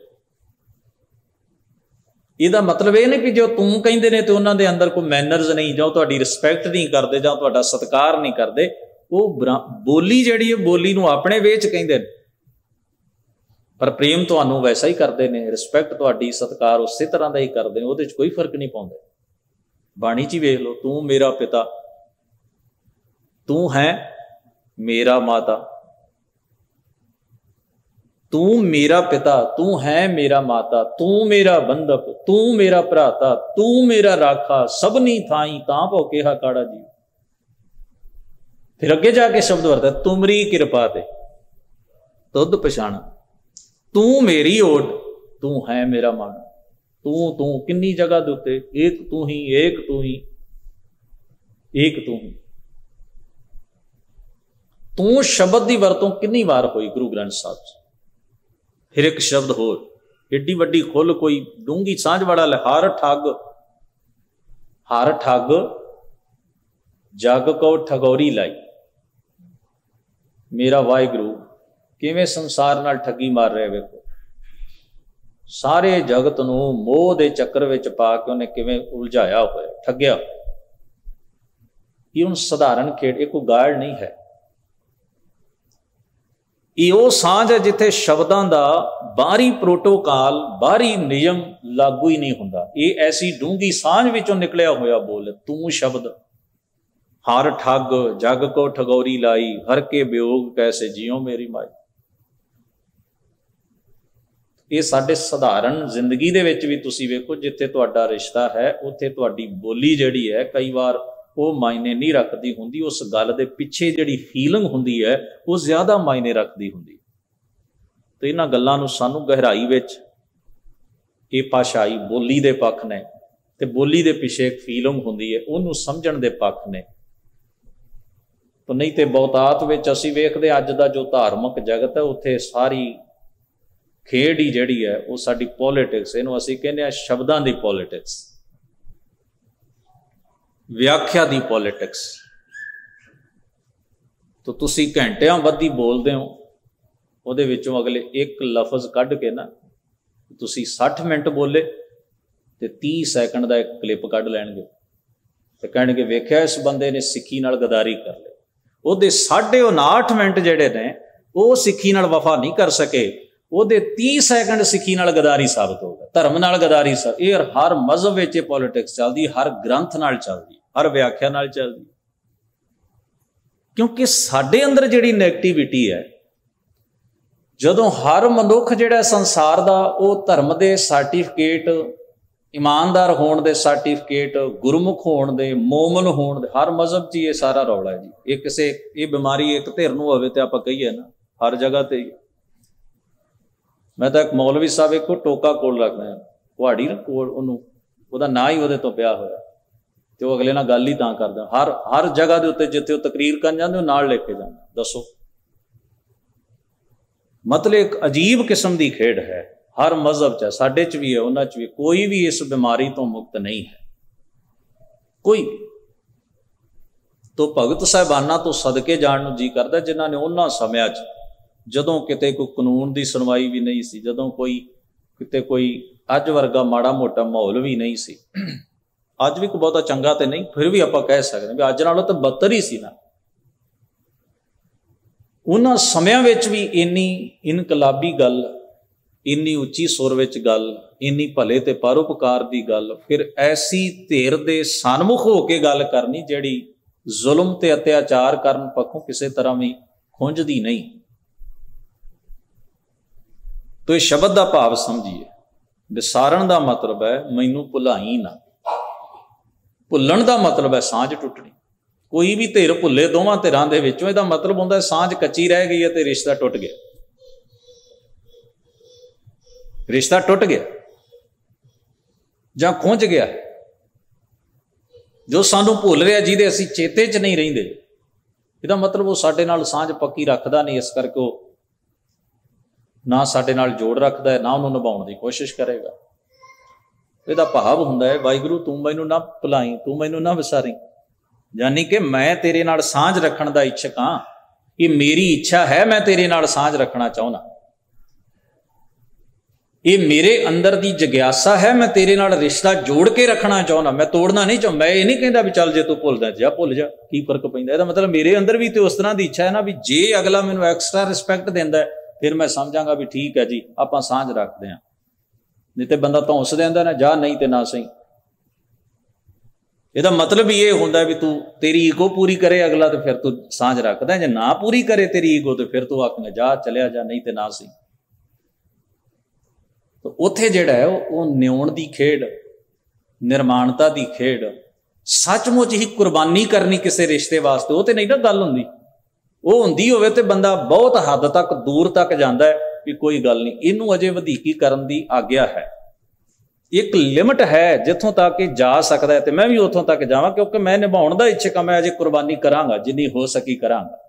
ਇਹਦਾ मतलब ਇਹ नहीं भी जो तू ਕਹਿੰਦੇ ਨੇ ਤੇ ਉਹਨਾਂ ਦੇ ਅੰਦਰ ਕੋਈ मैनर्स नहीं, ਜਾਂ ਤੁਹਾਡੀ ਰਿਸਪੈਕਟ नहीं करते, ਜਾਂ ਤੁਹਾਡਾ सत्कार नहीं करते। ਉਹ बोली ਜਿਹੜੀ है बोली ਨੂੰ ਆਪਣੇ ਵੇਚ ਕਹਿੰਦੇ ਨੇ, पर प्रेम ਤੁਹਾਨੂੰ वैसा ही करते हैं, रिस्पैक्ट ਤੁਹਾਡੀ सत्कार उस तरह का ही करते हैं, ਉਹਦੇ 'ਚ कोई फर्क नहीं पाਉਂਦੇ। बाणी 'ਚ ਵੇਖ ਲਓ, तू मेरा पिता, तू है मेरा माता, तू मेरा पिता, तू है मेरा माता, तू मेरा बंधक, तू मेरा भराता, तू मेरा राखा, सबनी थाई तां भो केहा काड़ा जी। फिर अगे जाके शब्द वरता, तुमरी कृपा ते तुद पछाणा, तू मेरी ओट, तू है मेरा मन। तू किन्नी जगह दे उत्ते, एक तू ही, एक तू ही, एक तू ही। तू शब्द की वरतों किन्नी बार हुई गुरु ग्रंथ साहब च। फिर एक शब्द होर, एडी वड्डी खुल कोई डूंगी सांझ वाला ले, हर ठग, हर ठग जग को ठगौरी लाई। मेरा वाहिगुरु किवें संसार नाल ठगी मार रहे, वेखो सारे जगत नूं मोह दे चक्कर विच पा के उन्हें किवें उलझाया होया, ठग्या। ये हुण सधारण खेड, ये कोई गाड़ नहीं है। ये वो सांझ है जिथे शब्दां दा बाहरी प्रोटोकॉल, बाहरी नियम लागू ही नहीं हुंदा। ये ऐसी डूंगी सांझ विचों निकलिया होया बोल, तू शब्द, हर ठग जग को ठगौरी लाई, हर के वियोग कैसे जियो मेरी माई। ये साडे सधारण जिंदगी दे विच भी तुसीं वेखो, जिथे तुहाडा रिश्ता है उत्थे तुहाडी बोली जिहड़ी है कई बार वो मायने नहीं रखती हुंदी, उस गल दे पिछे जिहड़ी फीलिंग हुंदी है वो ज़्यादा मायने रखती हुंदी। तो इन्हां गल्लां नूं सानूं गहराई विच ये भाषाई बोली दे पक्ष ने ते बोली दे पिछे एक फीलिंग हुंदी है, उहनूं समझण दे पक्ष ने। तो नहीं तो बहुतात विच असीं वेखदे अज दा जो धार्मिक जगत है उत्थे सारी खेड ही जिहड़ी है वो साडी पॉलिटिक्स, इहनूं असीं कहने आ शब्दां दी पॉलिटिक्स, व्याख्या दी पॉलिटिक्स। तो तुसी घंटियां बद्धी बोलते हो, उहदे विचों अगले एक लफज कढ़ के ना तुसी 60 मिनट बोले ते 30 सैकंड का एक क्लिप कढ़ लैणगे ते कहणगे वेख्या इस बंदे ने सिक्खी नाल गदारी कर ली। उहदे 59.5 मिनट जिहड़े ने वो सिक्खी नाल वफा नहीं कर सके, उहदे 30 सैकंड सिक्खी नाल गदारी साबित हो गया, धर्म नाल गदारी साबित। ये हर मजहब विच पॉलिटिक्स चलदी, हर ग्रंथ नाल चलदी, हर व्याख्या नाल चलदी। क्योंकि साडे अंदर जिहड़ी नैगेटिविटी है, जदों हर मनुख जिहड़ा संसार दा वो धर्म दे सर्टिफिकेट, ईमानदार होण दे सर्टिफिकेट, गुरमुख होण दे, मोमन होण दे, हर मजहब च ये सारा रौला है जी। ये किसे ये बीमारी एक धिर नूं होवे ते आपां कहीए ना हर जगह ते। मैं तो एक मौलवी साहब एक टोका कोल रखदा है, कुहाड़ी कोल उहनूं उहदा नां ही उहदे तो पिया होया, तो अगले नाल गल ही तां करदा। हर जगह के उत्ते जिथे तकरीर कर जांदे नाल लेके जांदे। दसो, मतलब एक अजीब किस्म की खेड है, हर मजहब च, साडे च भी है, उन्हां च भी। कोई भी इस बीमारी तो मुक्त नहीं है, कोई भी। तो भगत साहिबाना तो सदके जाण नूं जी करदा जिन्हां ने उन्हां समयां च जदों किते कोई कानून की सुनवाई भी नहीं सी, जदों कोई किते कोई अज वर्गा माड़ा मोटा माहौल भी नहीं सी, अज भी कोई बहुता चंगा तो नहीं, फिर भी आपां कह सकते भी अज नालों तो बदतर ही सी ना। उन्हां समयां विच भी इन्नी इनकलाबी गल, इन्नी उच्ची सुर विच गल, इन्नी भले ते परोपकार दी गल, फिर ऐसी धिर दे सन्मुख हो के गल करनी जिहड़ी जुल्म ते अत्याचार करन पक्षों किसी तरह भी खुंझदी नहीं। तो इस शब्द का भाव समझिए, विसारण का मतलब है मैनू भुलाई ना, भुलन का मतलब है सांझ टुटनी। कोई भी धिर भुले दोवां धिरां दे विचों, इहदा मतलब हुंदा सांझ कच्ची रह गई है तो रिश्ता टुट गया, रिश्ता टुट गया जां खुंझ गया। जो सानू भुल रहा, जिहदे असीं चेते च नहीं रहिंदे, इहदा मतलब वो साडे नाल सांझ पक्की रखदा नहीं, इस करके वो ना साडे नाल जोड़ रखदा है, ना उन्होंने निभाउण दी कोशिश करेगा। इहदा भाव हुंदा है वाहिगुरू तू मैनू ना भुलाई, तू मैनू ना विसारी, यानी कि मैं तेरे नाल सांझ रखण दा इच्छक हाँ, ये मेरी इच्छा है, मैं तेरे नाल सांझ रखना चाहुंदा। ये मेरे अंदर की जग्यासा है, मैं तेरे नाल रिश्ता जोड़ के रखना चाहना, मैं तोड़ना नहीं चाहता। मैं ये नहीं कहता भी चल जे तू भुलदा जा भुल जा, की फर्क पैंदा। ਇਹਦਾ मतलब मेरे अंदर भी तो उस तरह की इच्छा है ना भी जे अगला मैनू एक्स्ट्रा रिस्पैक्ट देंदा है फिर मैं समझांगा भी ठीक है जी आपां सांझ रखते हैं। नहीं तो बंदा धौंस देंदा ना जा नहीं तो ना सही। ਇਹਦਾ मतलब ये होंदा भी तू तेरी ईगो पूरी करे अगला तो फिर तू सांझ रखदा है, जे ना पूरी करे तेरी ईगो तो फिर तू आखना जा चलिया जा नहीं तो ना सही। तो उत्थे जिहड़ा है वो न्याउण दी खेड, निर्माणता दी खेड, सचमुच ही कुर्बानी करनी किसी रिश्ते वास्ते वो तो नहीं ना गल हुंदी। वो हुंदी होवे ते बंदा बहुत हद तक दूर तक जांदा है कि कोई गल नहीं, इनू अजे वधीकी करन दी आग्या है। एक लिमिट है जिथों तक जा सकता है, तो मैं भी उतों तक जावां क्योंकि मैं निभाउण दा इच्छुक हां, मैं अजे कुर्बानी करांगा जिन्नी हो सकी करांगा।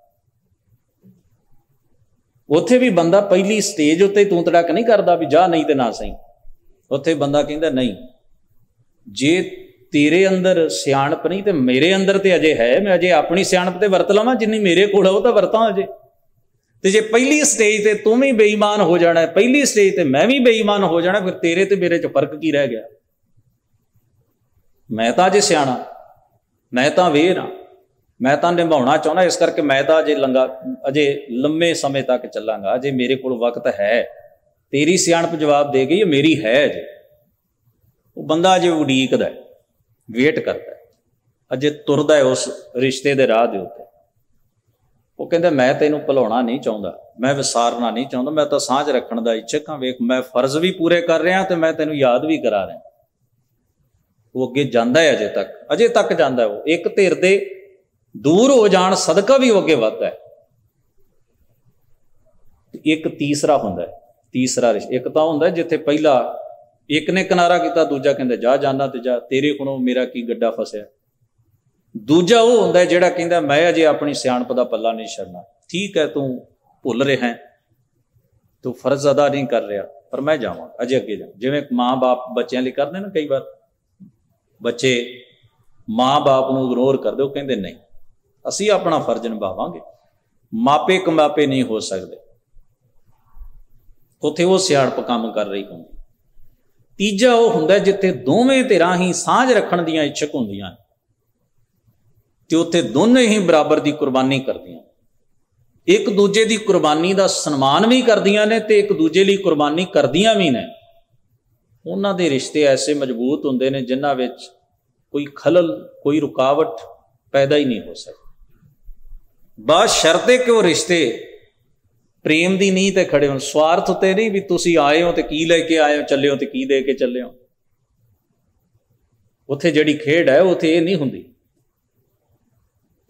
उत्थे भी बंदा पहली स्टेज उत्ते तूं तड़क नहीं करता भी जा नहीं तो ना सही। उत्थे बंदा कहता नहीं जे तेरे अंदर सियाणप नहीं तो मेरे अंदर तो अजे है, मैं अजे अपनी सियाणप ते वरत लवां जिन्नी मेरे कोल वो तो वरतां अजे। तो जे पहली स्टेज ते तू भी बेईमान हो जाना है, पहली स्टेज ते मैं भी बेईमान हो जाना, फिर तेरे ते मेरे च फर्क की रह गया। मैं तो अजे सियाणा, मैं तो वेर हाँ, मैं तो निभाना चाहना, इस करके मैं तो अजे अजे लंबे समय तक चलांगा, अजे मेरे को वक्त है। तेरी सियाणप जवाब दे गई मेरी है अजे। वो बंदा अजे उड़ीकदा है, वेट करता है, अजे तुरदा है उस रिश्ते के राह के उत्ते। वो कहता मैं तेनों भुलाउणा नहीं चाहता, मैं विसारना नहीं चाहता, मैं तो सांझ रखण दा इच्छुक हाँ। वेख मैं फर्ज भी पूरे कर रहा तो मैं तेनों याद भी करा रहा। वो अगे जांदा है, अजे तक जांदा है। वो एक धिर दे दूर हो जान सदका भी वो अगे वधदा है। एक तीसरा हुंदा है, तीसरा रिश्ता। एक तो हुंदा जिथे पहला एक ने किनारा किया, दूजा कहंदा जा जाना तो जा, तेरे कोलों मेरा की गड्ढा फसिया। दूजा वो हुंदा जिहड़ा कहंदा मैं अजे अपनी सियाणप दा पल्ला नहीं छड्डना। ठीक है तू भुल रहा है, तू फर्ज अदा नहीं कर रहा, पर मैं जावां अजे अगे जा। जिवें माँ बाप बच्चों लिए करते ना, कई बार बच्चे माँ बाप नूं इग्नोर करदे, वो कहंदे नहीं असी अपना फर्ज निभावांगे, मापे कमापे नहीं हो सकते। उत्थे वो सियाणप काम कर रही होंदी। तीजा वो हुंदा जिथे दोवें धिरां ही सांझ रखण दीआं इच्छुक हुंदियां ते उत्थे दोनों ही बराबर की कुर्बानी करदियां, एक दूजे की कुर्बानी का सन्मान भी करदियां ने ते एक दूजे लिए कुर्बानी करदियां भी ने। उन्हां दे रिश्ते ऐसे मजबूत हुंदे ने जिन्हां विच कोई खलल, कोई रुकावट पैदा ही नहीं हो सकती। बस शर्ते कि वो रिश्ते प्रेम की नींह ते खड़े हो, स्वार्थ उत्ते नहीं भी तुसी आए हो तो की लेके आए हो, चले हो तो की दे के चले हो। उत्थे जिहड़ी खेड है उत्थे ये नहीं हुंदी।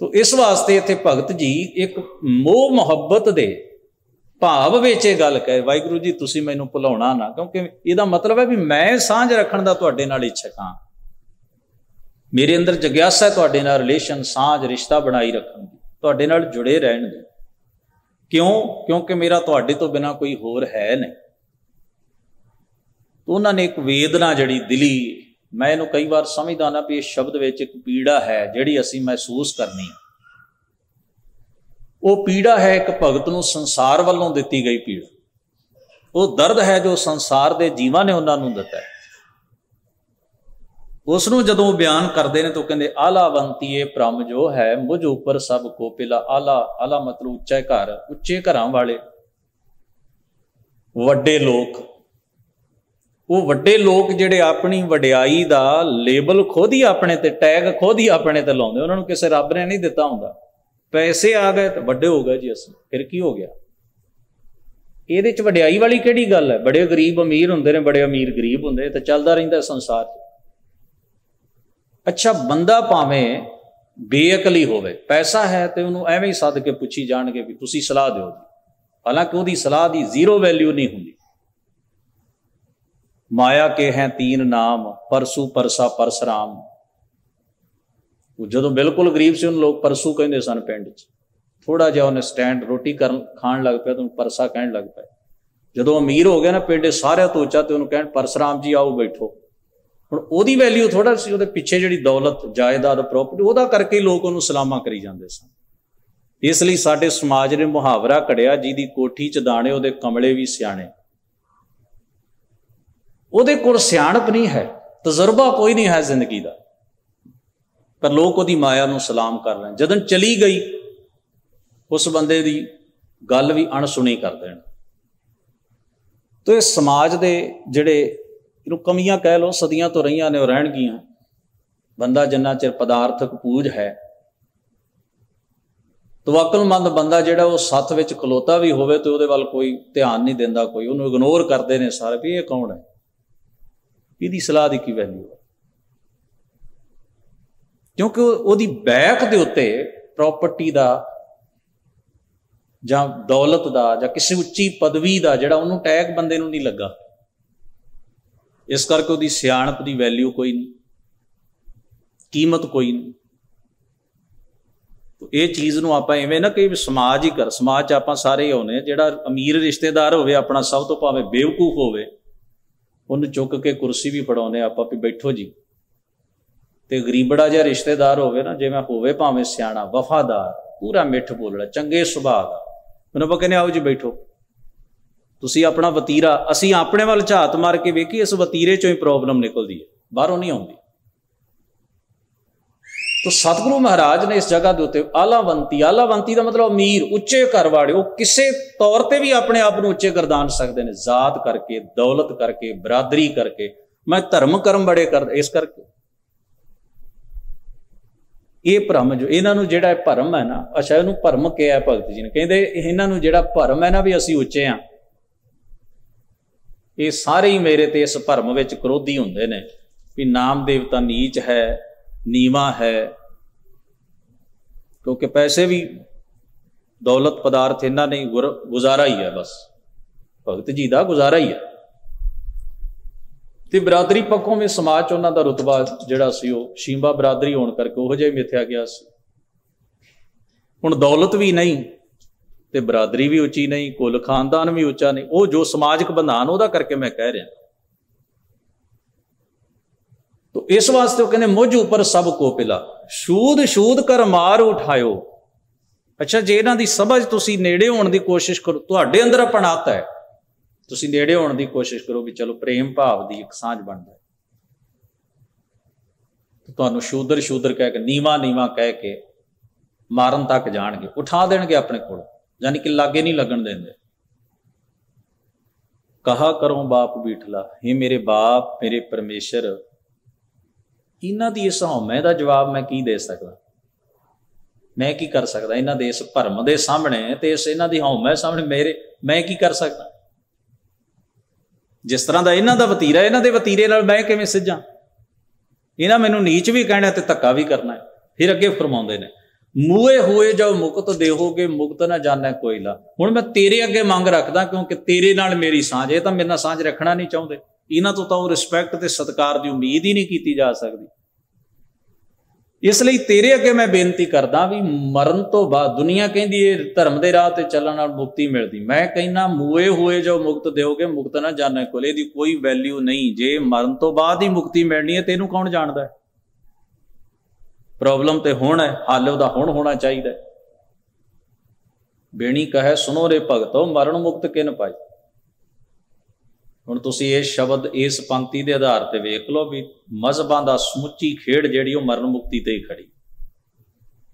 तो इस वास्ते इत्थे भगत जी एक मोह मुहब्बत दे भाव विच ये गल कहे, वाहिगुरू जी तुसी मैनू भुलाउणा ना, क्योंकि इहदा मतलब है भी मैं सांझ रखण दा तुहाडे नाल इच्छुक हां, मेरे अंदर जग्यासा है तुहाडे नाल रिलेशन, सांझ, रिश्ता बनाई रखण दी, तुहाडे नाल जुड़े रहण दी। क्यों? क्योंकि मेरा तुहाडे तो बिना कोई होर है नहीं। तो उन्होंने एक वेदना जिहड़ी दिली, मैं इहनूं कई बार समझदा ना भी इस शब्द विच एक पीड़ा है जिहड़ी असीं महसूस करनी है। वो पीड़ा है एक भगत नूं संसार वालों दिती गई पीड़ा, वो दर्द है जो संसार के जीवां ने उन्होंने दिता है। उसनूं जदों बयान करते हैं तो कहते आलावंतीए भ्रम जो है मुझ उपर सब को पिला। आला, आला मतलब उच्चा घर, उच्चे घरां वाले वड्डे लोग, वो वड्डे लोग जिहड़े अपनी वडियाई दा लेबल खुद ही अपने ते, टैग खुद ही अपने ते लाउंदे, उन्होंने किसी रब ने नहीं दिता हुंदा। पैसे आ गए तो वड्डे हो गए जी असीं, फिर की हो गया? इहदे च वडियाई वाली किहड़ी गल है? बड़े गरीब अमीर हुंदे ने, बड़े अमीर गरीब हुंदे, तो चलदा रहिंदा संसार च। अच्छा बंदा भावें बेअकली होवे, पैसा है तो उन्होंने एवं ही सद के पुछी जाणगे भी तुसी सलाह दिओ जी, हालांकि उहदी सलाह की जीरो वैल्यू नहीं हुंदी। माया के हैं तीन नाम, परसू परसा परसराम। जो बिल्कुल गरीब से उन लोग परसू कहते सन पिंड च, थोड़ा जिहा उन्हें स्टैंड रोटी खाण लग पाया तो परसा कहण लग पाया। जो अमीर हो गया ना पिंड सारे तो उच्चा, तो उन्होंने कहण परसराम जी आओ बैठो। हुण ओहदी वैल्यू थोड़ा सी, उहदे पिछे जिहड़ी दौलत जायदाद प्रॉपर्टी ओहदा करके लोग उन्होंने सलामा करी जाते सन। इसलिए साडे समाज ने मुहावरा कढ़िया, जिहदी कोठी च दाणे उहदे कमले भी सियाणे। ਉਹਦੇ ਕੋਲ ਸਿਆਣਪ ਨਹੀਂ ਹੈ, ਤਜਰਬਾ ਕੋਈ ਨਹੀਂ ਹੈ ਜ਼ਿੰਦਗੀ ਦਾ, ਪਰ ਲੋਕ ਉਹਦੀ ਮਾਇਆ ਨੂੰ ਸਲਾਮ ਕਰ ਰਹੇ। ਜਦੋਂ ਚਲੀ ਗਈ ਉਸ ਬੰਦੇ ਦੀ ਗੱਲ ਵੀ ਅਣਸੁਣੀ ਕਰ ਦੇਣ। ਤੋ ਇਹ ਸਮਾਜ ਦੇ ਜਿਹੜੇ ਇਹਨੂੰ ਕਮੀਆਂ ਕਹਿ ਲਓ, ਸਦੀਆਂ ਤੋਂ ਰਹੀਆਂ ਨੇ, ਉਹ ਰਹਿਣਗੀਆਂ। ਬੰਦਾ ਜਿੰਨਾ ਚਿਰ ਪਦਾਰਥਕ ਪੂਜ ਹੈ, ਤਵੱਕਲਮੰਦ ਬੰਦਾ ਜਿਹੜਾ ਉਹ ਸੱਥ ਵਿੱਚ ਖਲੋਤਾ ਵੀ ਹੋਵੇ ਤੇ ਉਹਦੇ ਵੱਲ ਕੋਈ ਧਿਆਨ ਨਹੀਂ ਦਿੰਦਾ, ਕੋਈ ਉਹਨੂੰ ਇਗਨੋਰ ਕਰਦੇ ਨੇ ਸਾਰੇ, ਵੀ ਇਹ ਕੌਣ ਹੈ, ਇਹਦੀ ਸਲਾਹ ਦੀ ਕੀ ਵੈਲਿਊ ਹੈ। ਕਿਉਂਕਿ ਉਹਦੀ ਬੈਕ ਦੇ ਉੱਤੇ ਪ੍ਰਾਪਰਟੀ ਦਾ ਜਾਂ ਦੌਲਤ ਦਾ ਜਾਂ ਕਿਸੇ ਉੱਚੀ ਪਦਵੀ ਦਾ ਜਿਹੜਾ ਉਹਨੂੰ ਟੈਗ ਬੰਦੇ ਨੂੰ ਨਹੀਂ ਲੱਗਾ। ਇਸ ਕਰਕੇ ਉਹਦੀ ਸਿਆਣਪ ਦੀ ਵੈਲਿਊ ਕੋਈ ਨਹੀਂ, ਕੀਮਤ ਕੋਈ ਨਹੀਂ। ਇਹ ਚੀਜ਼ ਨੂੰ ਆਪਾਂ ਇਵੇਂ ਨਾ ਕਿ ਸਮਾਜ ਹੀ ਕਰ, ਸਮਾਜ 'ਚ ਆਪਾਂ ਸਾਰੇ ਆਉਨੇ। ਜਿਹੜਾ ਅਮੀਰ ਰਿਸ਼ਤੇਦਾਰ ਹੋਵੇ ਆਪਣਾ, ਸਭ ਤੋਂ ਭਾਵੇਂ ਬੇਵਕੂਫ ਹੋਵੇ, ਉਹਨੂੰ ਚੁੱਕ ਕੇ ਕੁਰਸੀ ਵੀ ਫੜਾਉਂਦੇ ਆਪਾਂ ਵੀ ਬੈਠੋ ਜੀ। ਤੇ ਗਰੀਬੜਾ ਜਿਹਾ ਰਿਸ਼ਤੇਦਾਰ ਹੋਵੇ ਨਾ, ਜਿਵੇਂ ਹੋਵੇ ਭਾਵੇਂ ਸਿਆਣਾ, ਵਫਾਦਾਰ, ਪੂਰਾ ਮਿੱਠ ਬੋਲੜਾ, ਚੰਗੇ ਸੁਭਾਅ ਦਾ, ਉਹਨੂੰ ਆਪਾਂ ਕਹਿੰਦੇ ਆਓ ਜੀ ਬੈਠੋ। ਤੁਸੀਂ ਆਪਣਾ ਵਤੀਰਾ, ਅਸੀਂ ਆਪਣੇ ਵੱਲ ਝਾਤ ਮਾਰ ਕੇ ਵੇਖੀ, ਇਸ ਵਤੀਰੇ 'ਚੋਂ ਹੀ ਪ੍ਰੋਬਲਮ ਨਿਕਲਦੀ ਹੈ, ਬਾਹਰੋਂ ਨਹੀਂ ਆਉਂਦੀ। ਤੋ ਸਤਿਗੁਰੂ ਮਹਾਰਾਜ ਨੇ ਇਸ ਜਗ੍ਹਾ ਦੇ ਉੱਤੇ ਆਲਾਵੰਤੀ, ਆਲਾਵੰਤੀ ਦਾ ਮਤਲਬ ਅਮੀਰ, ਉੱਚੇ ਘਰ ਵਾਲੇ, ਉਹ ਕਿਸੇ ਤੌਰ ਤੇ ਵੀ ਆਪਣੇ ਆਪ ਨੂੰ ਉੱਚੇ ਗਰਦਾਨ ਸਕਦੇ ਨੇ, ਜ਼ਾਤ ਕਰਕੇ, ਦੌਲਤ ਕਰਕੇ, ਬਰਾਦਰੀ ਕਰਕੇ। ਮੈਂ ਧਰਮ ਕਰਮ ਬੜੇ ਕਰ, ਇਸ ਕਰਕੇ ਇਹ ਭਰਮ ਜੋ ਇਹਨਾਂ ਨੂੰ ਜਿਹੜਾ ਭਰਮ ਹੈ ਨਾ, ਅੱਛਾ ਇਹਨੂੰ ਭਰਮ ਕਿਹਾ ਭਗਤ ਜੀ ਨੇ, ਕਹਿੰਦੇ ਇਹਨਾਂ ਨੂੰ ਜਿਹੜਾ ਭਰਮ ਹੈ ਨਾ ਵੀ ਅਸੀਂ ਉੱਚੇ ਹਾਂ, ਇਹ ਸਾਰੇ ਹੀ ਮੇਰੇ ਤੇ ਇਸ ਭਰਮ ਵਿੱਚ ਕ੍ਰੋਧੀ ਹੁੰਦੇ ਨੇ ਵੀ ਨਾਮ ਦੇਵਤਾ ਨੀਚ ਹੈ, ਨੀਵਾਂ ਹੈ। ਕਿਉਂਕਿ ਪੈਸੇ ਵੀ, ਦੌਲਤ ਪਦਾਰਥ ਇਹਨਾਂ ਨੇ ਗੁਜ਼ਾਰਾ ਹੀ ਹੈ, ਬਸ ਭਗਤ ਜੀ ਦਾ ਗੁਜ਼ਾਰਾ ਹੀ ਹੈ। ਤੇ ਬਰਾਦਰੀ ਪੱਖੋਂ ਵੀ ਸਮਾਜ 'ਚ ਉਹਨਾਂ ਦਾ ਰੁਤਬਾ ਜਿਹੜਾ ਸੀ ਉਹ ਸ਼ੀਂਬਾ ਬਰਾਦਰੀ ਹੋਣ ਕਰਕੇ ਉਹੋ ਜਿਹਾ ਹੀ ਮਿਥਿਆ ਗਿਆ ਸੀ। ਹੁਣ ਦੌਲਤ ਵੀ ਨਹੀਂ ਤੇ ਬਰਾਦਰੀ ਵੀ ਉੱਚੀ ਨਹੀਂ, ਕੁੱਲ ਖਾਨਦਾਨ ਵੀ ਉੱਚਾ ਨਹੀਂ, ਉਹ ਜੋ ਸਮਾਜਿਕ ਬੰਧਾਨ, ਉਹਦਾ ਕਰਕੇ ਮੈਂ ਕਹਿ ਰਿਹਾ। ਤੋ ਇਸ ਵਾਸਤੇ ਉਹ ਕਹਿੰਦੇ ਮੁਝ ਉੱਪਰ ਸਭ ਕੋ ਪਿਲਾ, ਸ਼ੂਦ ਸ਼ੂਦ ਕਰ ਮਾਰ ਉਠਾਇਓ। ਅੱਛਾ, ਜੇ ਇਹਨਾਂ ਦੀ ਸਮਝ ਤੁਸੀਂ ਨੇੜੇ ਹੋਣ ਦੀ ਕੋਸ਼ਿਸ਼ ਕਰੋ, ਤੁਹਾਡੇ ਅੰਦਰ ਅਪਣਾਤ ਹੈ, ਤੁਸੀਂ ਨੇੜੇ ਹੋਣ ਦੀ ਕੋਸ਼ਿਸ਼ ਕਰੋ ਵੀ ਚਲੋ ਪ੍ਰੇਮ ਭਾਵ ਦੀ ਇੱਕ ਸਾਂਝ ਬਣ ਜਾਏ, ਤੁਹਾਨੂੰ ਸ਼ੂਦਰ ਸ਼ੂਦਰ ਕਹਿ ਕੇ, ਨੀਵਾਂ ਨੀਵਾਂ ਕਹਿ ਕੇ ਮਾਰਨ ਤੱਕ ਜਾਣਗੇ, ਉਠਾ ਦੇਣਗੇ ਆਪਣੇ ਕੋਲ, ਯਾਨੀ ਕਿ ਲਾਗੇ ਨਹੀਂ ਲੱਗਣ ਦਿੰਦੇ। ਕਹਾ ਕਰੋ ਬਾਪ ਬੀਠਲਾ, हे ਮੇਰੇ ਬਾਪ, ਮੇਰੇ ਪਰਮੇਸ਼ਰ, ਇਹਨਾਂ ਦੀ ਇਸ ਹਉਮੈ ਦਾ ਜਵਾਬ ਮੈਂ ਕੀ ਦੇ ਸਕਦਾ, ਮੈਂ ਕੀ ਕਰ ਸਕਦਾ ਇਹਨਾਂ ਦੇ ਇਸ ਭਰਮ ਦੇ ਸਾਹਮਣੇ ਤੇ ਇਸ ਇਹਨਾਂ ਦੀ ਹਉਮੈ ਸਾਹਮਣੇ ਮੈਂ ਕੀ ਕਰ ਸਕਦਾ। ਜਿਸ ਤਰ੍ਹਾਂ ਦਾ ਇਹਨਾਂ ਦਾ ਵਤੀਰਾ, ਇਹਨਾਂ ਦੇ ਵਤੀਰੇ ਨਾਲ ਮੈਂ ਕਿਵੇਂ ਸਿੱਝਾਂ। ਇਹਨਾਂ ਮੈਨੂੰ ਨੀਚ ਵੀ ਕਹਿਣਾ ਤੇ ਧੱਕਾ ਵੀ ਕਰਨਾ ਹੈ। ਫਿਰ ਅੱਗੇ ਫਰਮਾਉਂਦੇ ਨੇ, ਮੂਏ ਹੋਏ ਜੋ ਮੁਕਤ ਦੇਹੋਗੇ, ਮੁਕਤ ਨਾ ਜਾਣੈ ਕੋਈ ਲਾ। ਹੁਣ ਮੈਂ ਤੇਰੇ ਅੱਗੇ ਮੰਗ ਰੱਖਦਾ, ਕਿਉਂਕਿ ਤੇਰੇ ਨਾਲ ਮੇਰੀ ਸਾਂਝ, ਇਹ ਤਾਂ ਮੇਰੇ ਨਾਲ ਸਾਂਝ ਰੱਖਣਾ ਨਹੀਂ ਚਾਹੁੰਦੇ। ਇਹਨਾਂ ਤੋਂ ਤਾਂ ਉਹ ਰਿਸਪੈਕਟ ਤੇ ਸਤਿਕਾਰ ਦੀ ਉਮੀਦ ਹੀ ਨਹੀਂ ਕੀਤੀ ਜਾ ਸਕਦੀ। ਇਸ ਲਈ ਤੇਰੇ ਅੱਗੇ ਮੈਂ ਬੇਨਤੀ ਕਰਦਾ ਵੀ ਮਰਨ ਤੋਂ ਬਾਅਦ, ਦੁਨੀਆ ਕਹਿੰਦੀ ਇਹ ਧਰਮ ਦੇ ਰਾਹ ਤੇ ਚੱਲਣ ਨਾਲ ਮੁਕਤੀ ਮਿਲਦੀ, ਮੈਂ ਕਹਿੰਦਾ ਮੂਏ ਹੋਏ ਜੋ ਮੁਕਤ ਦਿਓਗੇ, ਮੁਕਤ ਨਾ ਜਾਣੈ ਕੋਲ, ਇਹਦੀ ਕੋਈ ਵੈਲਿਊ ਨਹੀਂ। ਜੇ ਮਰਨ ਤੋਂ ਬਾਅਦ ਹੀ ਮੁਕਤੀ ਮਿਲਣੀ ਹੈ, ਤੈਨੂੰ ਕੌਣ ਜਾਣਦਾ ਹੈ। ਪ੍ਰੋਬਲਮ ਤੇ ਹੁਣ ਹੈ, ਹੱਲ ਉਹਦਾ ਹੁਣ ਹੋਣਾ ਚਾਹੀਦਾ। ਬੇਣੀ ਕਹੈ ਸੁਣੋ ਰੇ ਭਗਤੋ, ਮਰਨ ਮੁਕਤ ਕਿਨ ਪਾਈ। ਹੁਣ ਤੁਸੀਂ ਇਹ ਸ਼ਬਦ, ਇਸ ਪੰਕਤੀ ਦੇ ਆਧਾਰ ਤੇ ਵੇਖ ਲਓ ਵੀ ਮਜ਼ਹਬਾਂ ਦਾ ਸਮੁੱਚੀ ਖੇਡ ਜਿਹੜੀ ਉਹ ਮਰਨ ਮੁਕਤੀ ਤੇ ਹੀ ਖੜੀ।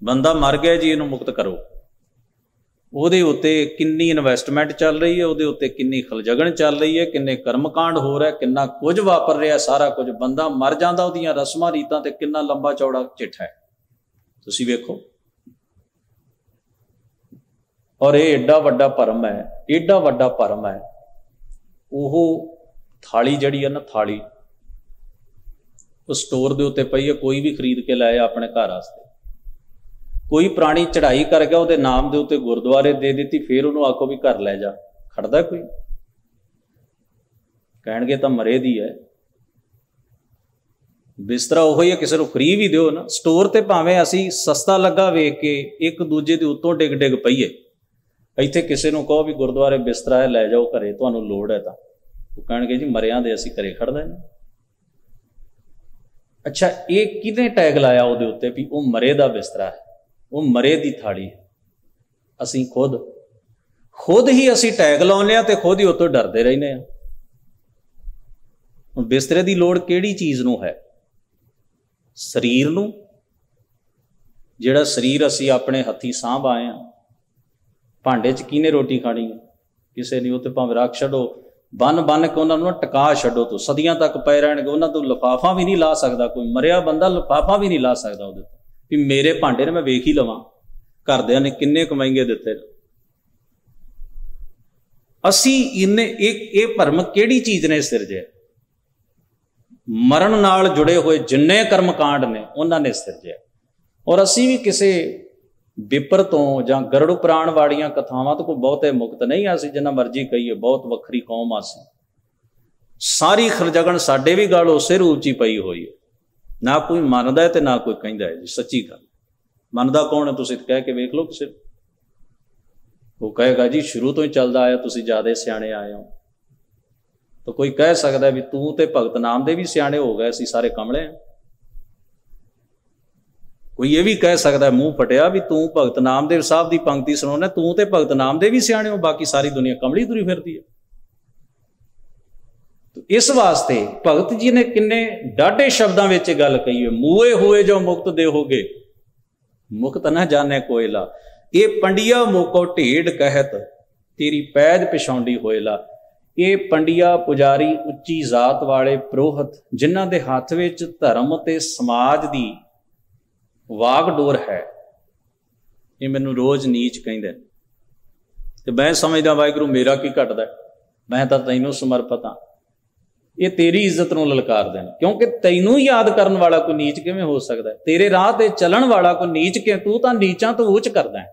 ਬੰਦਾ ਮਰ ਗਿਆ ਜੀ, ਇਹਨੂੰ ਮੁਕਤ ਕਰੋ। ਉਹਦੇ ਉੱਤੇ ਕਿੰਨੀ ਇਨਵੈਸਟਮੈਂਟ ਚੱਲ ਰਹੀ ਹੈ, ਉਹਦੇ ਉੱਤੇ ਕਿੰਨੀ ਖਲਜਗਣ ਚੱਲ ਰਹੀ ਹੈ, ਕਿੰਨੇ ਕਰਮਕਾਂਡ ਹੋ ਰਿਹਾ, ਕਿੰਨਾ ਕੁਝ ਵਾਪਰ ਰਿਹਾ, ਸਾਰਾ ਕੁਝ। ਬੰਦਾ ਮਰ ਜਾਂਦਾ, ਉਹਦੀਆਂ ਰਸਮਾਂ ਰੀਤਾਂ ਤੇ ਕਿੰਨਾ ਲੰਬਾ ਚੌੜਾ ਚਿੱਠਾ ਹੈ, ਤੁਸੀਂ ਵੇਖੋ। ਔਰ ਇਹ ਏਡਾ ਵੱਡਾ ਭਰਮ ਹੈ, ਏਡਾ ਵੱਡਾ ਭਰਮ ਹੈ। ਉਹ ਥਾਲੀ ਜਿਹੜੀ ਹੈ ਨਾ, ਥਾਲੀ ਉਹ ਸਟੋਰ ਦੇ ਉੱਤੇ ਪਈ ਹੈ, ਕੋਈ ਵੀ ਖਰੀਦ ਕੇ ਲਾਇਆ ਆਪਣੇ ਘਰ ਵਾਸਤੇ। ਕੋਈ ਪੁਰਾਣੀ ਚੜ੍ਹਾਈ ਕਰ ਗਿਆ, ਉਹਦੇ ਨਾਮ ਦੇ ਉੱਤੇ ਗੁਰਦੁਆਰੇ ਦੇ ਦਿੱਤੀ, ਫਿਰ ਉਹਨੂੰ ਆਖੋ ਵੀ ਘਰ ਲੈ ਜਾ, ਖੜਦਾ ਕੋਈ? ਕਹਿਣਗੇ ਤਾਂ ਮਰੇ ਦੀ ਹੈ। ਬਿਸਤਰਾ ਉਹੀ ਹੈ, ਕਿਸੇ ਨੂੰ ਫਰੀ ਵੀ ਦਿਓ ਨਾ। ਸਟੋਰ ਤੇ ਭਾਵੇਂ ਅਸੀਂ ਸਸਤਾ ਲੱਗਾ ਵੇਖ ਕੇ ਇੱਕ ਦੂਜੇ ਦੇ ਉੱਤੋਂ ਡਿੱਗ ਡਿੱਗ ਪਈਏ, ਇੱਥੇ ਕਿਸੇ ਨੂੰ ਕਹੋ ਵੀ ਗੁਰਦੁਆਰੇ ਬਿਸਤਰਾ ਹੈ, ਲੈ ਜਾਓ ਘਰੇ, ਤੁਹਾਨੂੰ ਲੋੜ ਹੈ ਤਾਂ ਉਹ ਕਹਿਣਗੇ ਜੀ ਮਰਿਆਂ ਦੇ ਅਸੀਂ ਘਰੇ ਖੜਦੇ ਨੇ। ਅੱਛਾ, ਇਹ ਕਿਹਨੇ ਟੈਗ ਲਾਇਆ ਉਹਦੇ ਉੱਤੇ ਵੀ ਉਹ ਮਰੇ ਦਾ ਬਿਸਤਰਾ ਹੈ, ਉਹ ਮਰੇ ਦੀ ਥਾਲੀ ਹੈ? ਅਸੀਂ ਖੁਦ ਹੀ ਅਸੀਂ ਟੈਗ ਲਾਉਂਦੇ ਹਾਂ ਤੇ ਖੁਦ ਹੀ ਉੱਤੋਂ ਡਰਦੇ ਰਹਿੰਦੇ ਹਾਂ। ਹੁਣ ਬਿਸਤਰੇ ਦੀ ਲੋੜ ਕਿਹੜੀ ਚੀਜ਼ ਨੂੰ ਹੈ? ਸਰੀਰ ਨੂੰ, ਜਿਹੜਾ ਸਰੀਰ ਅਸੀਂ ਆਪਣੇ ਹੱਥੀਂ ਸਾਂਭ ਆਏ ਹਾਂ। ਭਾਂਡੇ 'ਚ ਕਿਹਨੇ ਰੋਟੀ ਖਾਣੀ ਹੈ? ਕਿਸੇ ਨੇ। ਉਹ ਤੇ ਭਾਵੇਂ ਰੱਖ ਛੱਡੋ, ਬੰਨ ਕੇ ਉਹਨਾਂ ਨੂੰ ਟਿਕਾ ਛੱਡੋ, ਤੋਂ ਸਦੀਆਂ ਤੱਕ ਪਏ ਰਹਿਣਗੇ। ਉਹਨਾਂ ਤੋਂ ਲਿਫਾਫਾ ਵੀ ਨਹੀਂ ਲਾ ਸਕਦਾ ਕੋਈ, ਮਰਿਆ ਬੰਦਾ ਲਿਫਾਫਾ ਵੀ ਨਹੀਂ ਲਾ ਸਕਦਾ ਉਹਦੇ ਤੋਂ, ਵੀ ਮੇਰੇ ਭਾਂਡੇ ਨੇ ਮੈਂ ਵੇਖ ਹੀ ਲਵਾਂ ਘਰਦਿਆਂ ਨੇ ਕਿੰਨੇ ਕਮਾਈਏ ਦਿੱਤੇ। ਅਸੀਂ ਇਹ ਭਰਮ ਕਿਹੜੀ ਚੀਜ਼ ਨੇ ਸਿਰਜਿਆ? ਮਰਨ ਨਾਲ ਜੁੜੇ ਹੋਏ ਜਿੰਨੇ ਕਰਮਕਾਂਡ ਨੇ ਉਹਨਾਂ ਨੇ ਸਿਰਜਿਆ। ਔਰ ਅਸੀਂ ਵੀ ਕਿਸੇ ਵਿਪਰ ਤੋਂ ਜਾਂ ਗਰੜ ਪੁਰਾਣ ਵਾਲੀਆਂ ਕਥਾਵਾਂ ਤੋਂ ਕੋਈ ਬਹੁਤੇ ਮੁਕਤ ਨਹੀਂ। ਅਸੀਂ ਜਿੰਨਾ ਮਰਜ਼ੀ ਕਹੀਏ ਬਹੁਤ ਵੱਖਰੀ ਕੌਮ ਆ, ਅਸੀਂ ਸਾਰੀ ਖਰਜਗਣ ਸਾਡੇ ਵੀ ਗੱਲ ਉਸੇ ਰੂਪ 'ਚ ਹੀ ਪਈ ਹੋਈ ਹੈ। ਨਾ ਕੋਈ ਮੰਨਦਾ ਤੇ ਨਾ ਕੋਈ ਕਹਿੰਦਾ ਹੈ ਜੀ, ਸੱਚੀ ਗੱਲ। ਮੰਨਦਾ ਕੌਣ ਹੈ? ਤੁਸੀਂ ਕਹਿ ਕੇ ਵੇਖ ਲਓ ਕਿਸੇ। ਉਹ ਕਹੇਗਾ ਜੀ ਸ਼ੁਰੂ ਤੋਂ ਹੀ ਚੱਲਦਾ ਆਇਆ, ਤੁਸੀਂ ਜ਼ਿਆਦਾ ਸਿਆਣੇ ਆਏ ਹੋ। ਤਾਂ ਕੋਈ ਕਹਿ ਸਕਦਾ ਵੀ ਤੂੰ ਤੇ ਭਗਤ ਨਾਮਦੇਵ ਵੀ ਸਿਆਣੇ ਹੋ ਗਏ, ਅਸੀਂ ਸਾਰੇ ਕਮਲੇ ਹਾਂ। ਕੋਈ ਇਹ ਵੀ ਕਹਿ ਸਕਦਾ ਮੂੰਹ ਫਟਿਆ ਵੀ ਤੂੰ ਭਗਤ ਨਾਮਦੇਵ ਸਾਹਿਬ ਦੀ ਪੰਕਤੀ ਸੁਣਾਉਣਾ, ਤੂੰ ਤੇ ਭਗਤ ਨਾਮਦੇਵ ਵੀ ਸਿਆਣੇ ਹੋ, ਬਾਕੀ ਸਾਰੀ ਦੁਨੀਆ ਕਮਲੀ ਤੁਰੀ ਫਿਰਦੀ ਹੈ। ਇਸ ਵਾਸਤੇ ਭਗਤ ਜੀ ਨੇ ਕਿੰਨੇ ਡਾਢੇ ਸ਼ਬਦਾਂ ਵਿੱਚ ਗੱਲ ਕਹੀ ਹੈ। ਮੂਏ ਹੋਏ ਜੋ ਮੁਕਤ ਦੇਹੋਗੇ, ਮੁਕਤ ਨਾ ਜਾਣੇ ਕੋਇਲਾ। ਇਹ ਪੰਡਿਆ ਮੋਕੋ ਢੇਡ ਕਹਿਤ, ਤੇਰੀ ਪੈਜ ਪਿਛਾਉਂਦੀ ਹੋਇਲਾ। ਇਹ ਪੰਡਿਆ ਪੁਜਾਰੀ, ਉੱਚੀ ਜ਼ਾਤ ਵਾਲੇ ਪ੍ਰੋਹਤ, ਜਿਨ੍ਹਾਂ ਦੇ ਹੱਥ ਵਿੱਚ ਧਰਮ ਤੇ ਸਮਾਜ ਦੀ ਵਾਗਡੋਰ ਹੈ, ਇਹ ਮੈਨੂੰ ਰੋਜ਼ ਨੀਚ ਕਹਿੰਦੇ ਨੇ। ਤੇ ਮੈਂ ਸਮਝਦਾ ਵਾਹਿਗੁਰੂ ਮੇਰਾ ਕੀ ਘਟਦਾ, ਮੈਂ ਤਾਂ ਤੈਨੂੰ ਸਮਰਪਿਤ ਹਾਂ। ਇਹ ਤੇਰੀ ਇੱਜ਼ਤ ਨੂੰ ਲਲਕਾਰਦੇ ਨੇ, ਕਿਉਂਕਿ ਤੈਨੂੰ ਯਾਦ ਕਰਨ ਵਾਲਾ ਕੋਈ ਨੀਚ ਕਿਵੇਂ ਹੋ ਸਕਦਾ? ਤੇਰੇ ਰਾਹ ਤੇ ਚੱਲਣ ਵਾਲਾ ਕੋਈ ਨੀਚ ਕਿਉਂ? ਤੂੰ ਤਾਂ ਨੀਚਾਂ ਤੋਂ ਉੱਚ ਕਰਦਾ ਹੈ।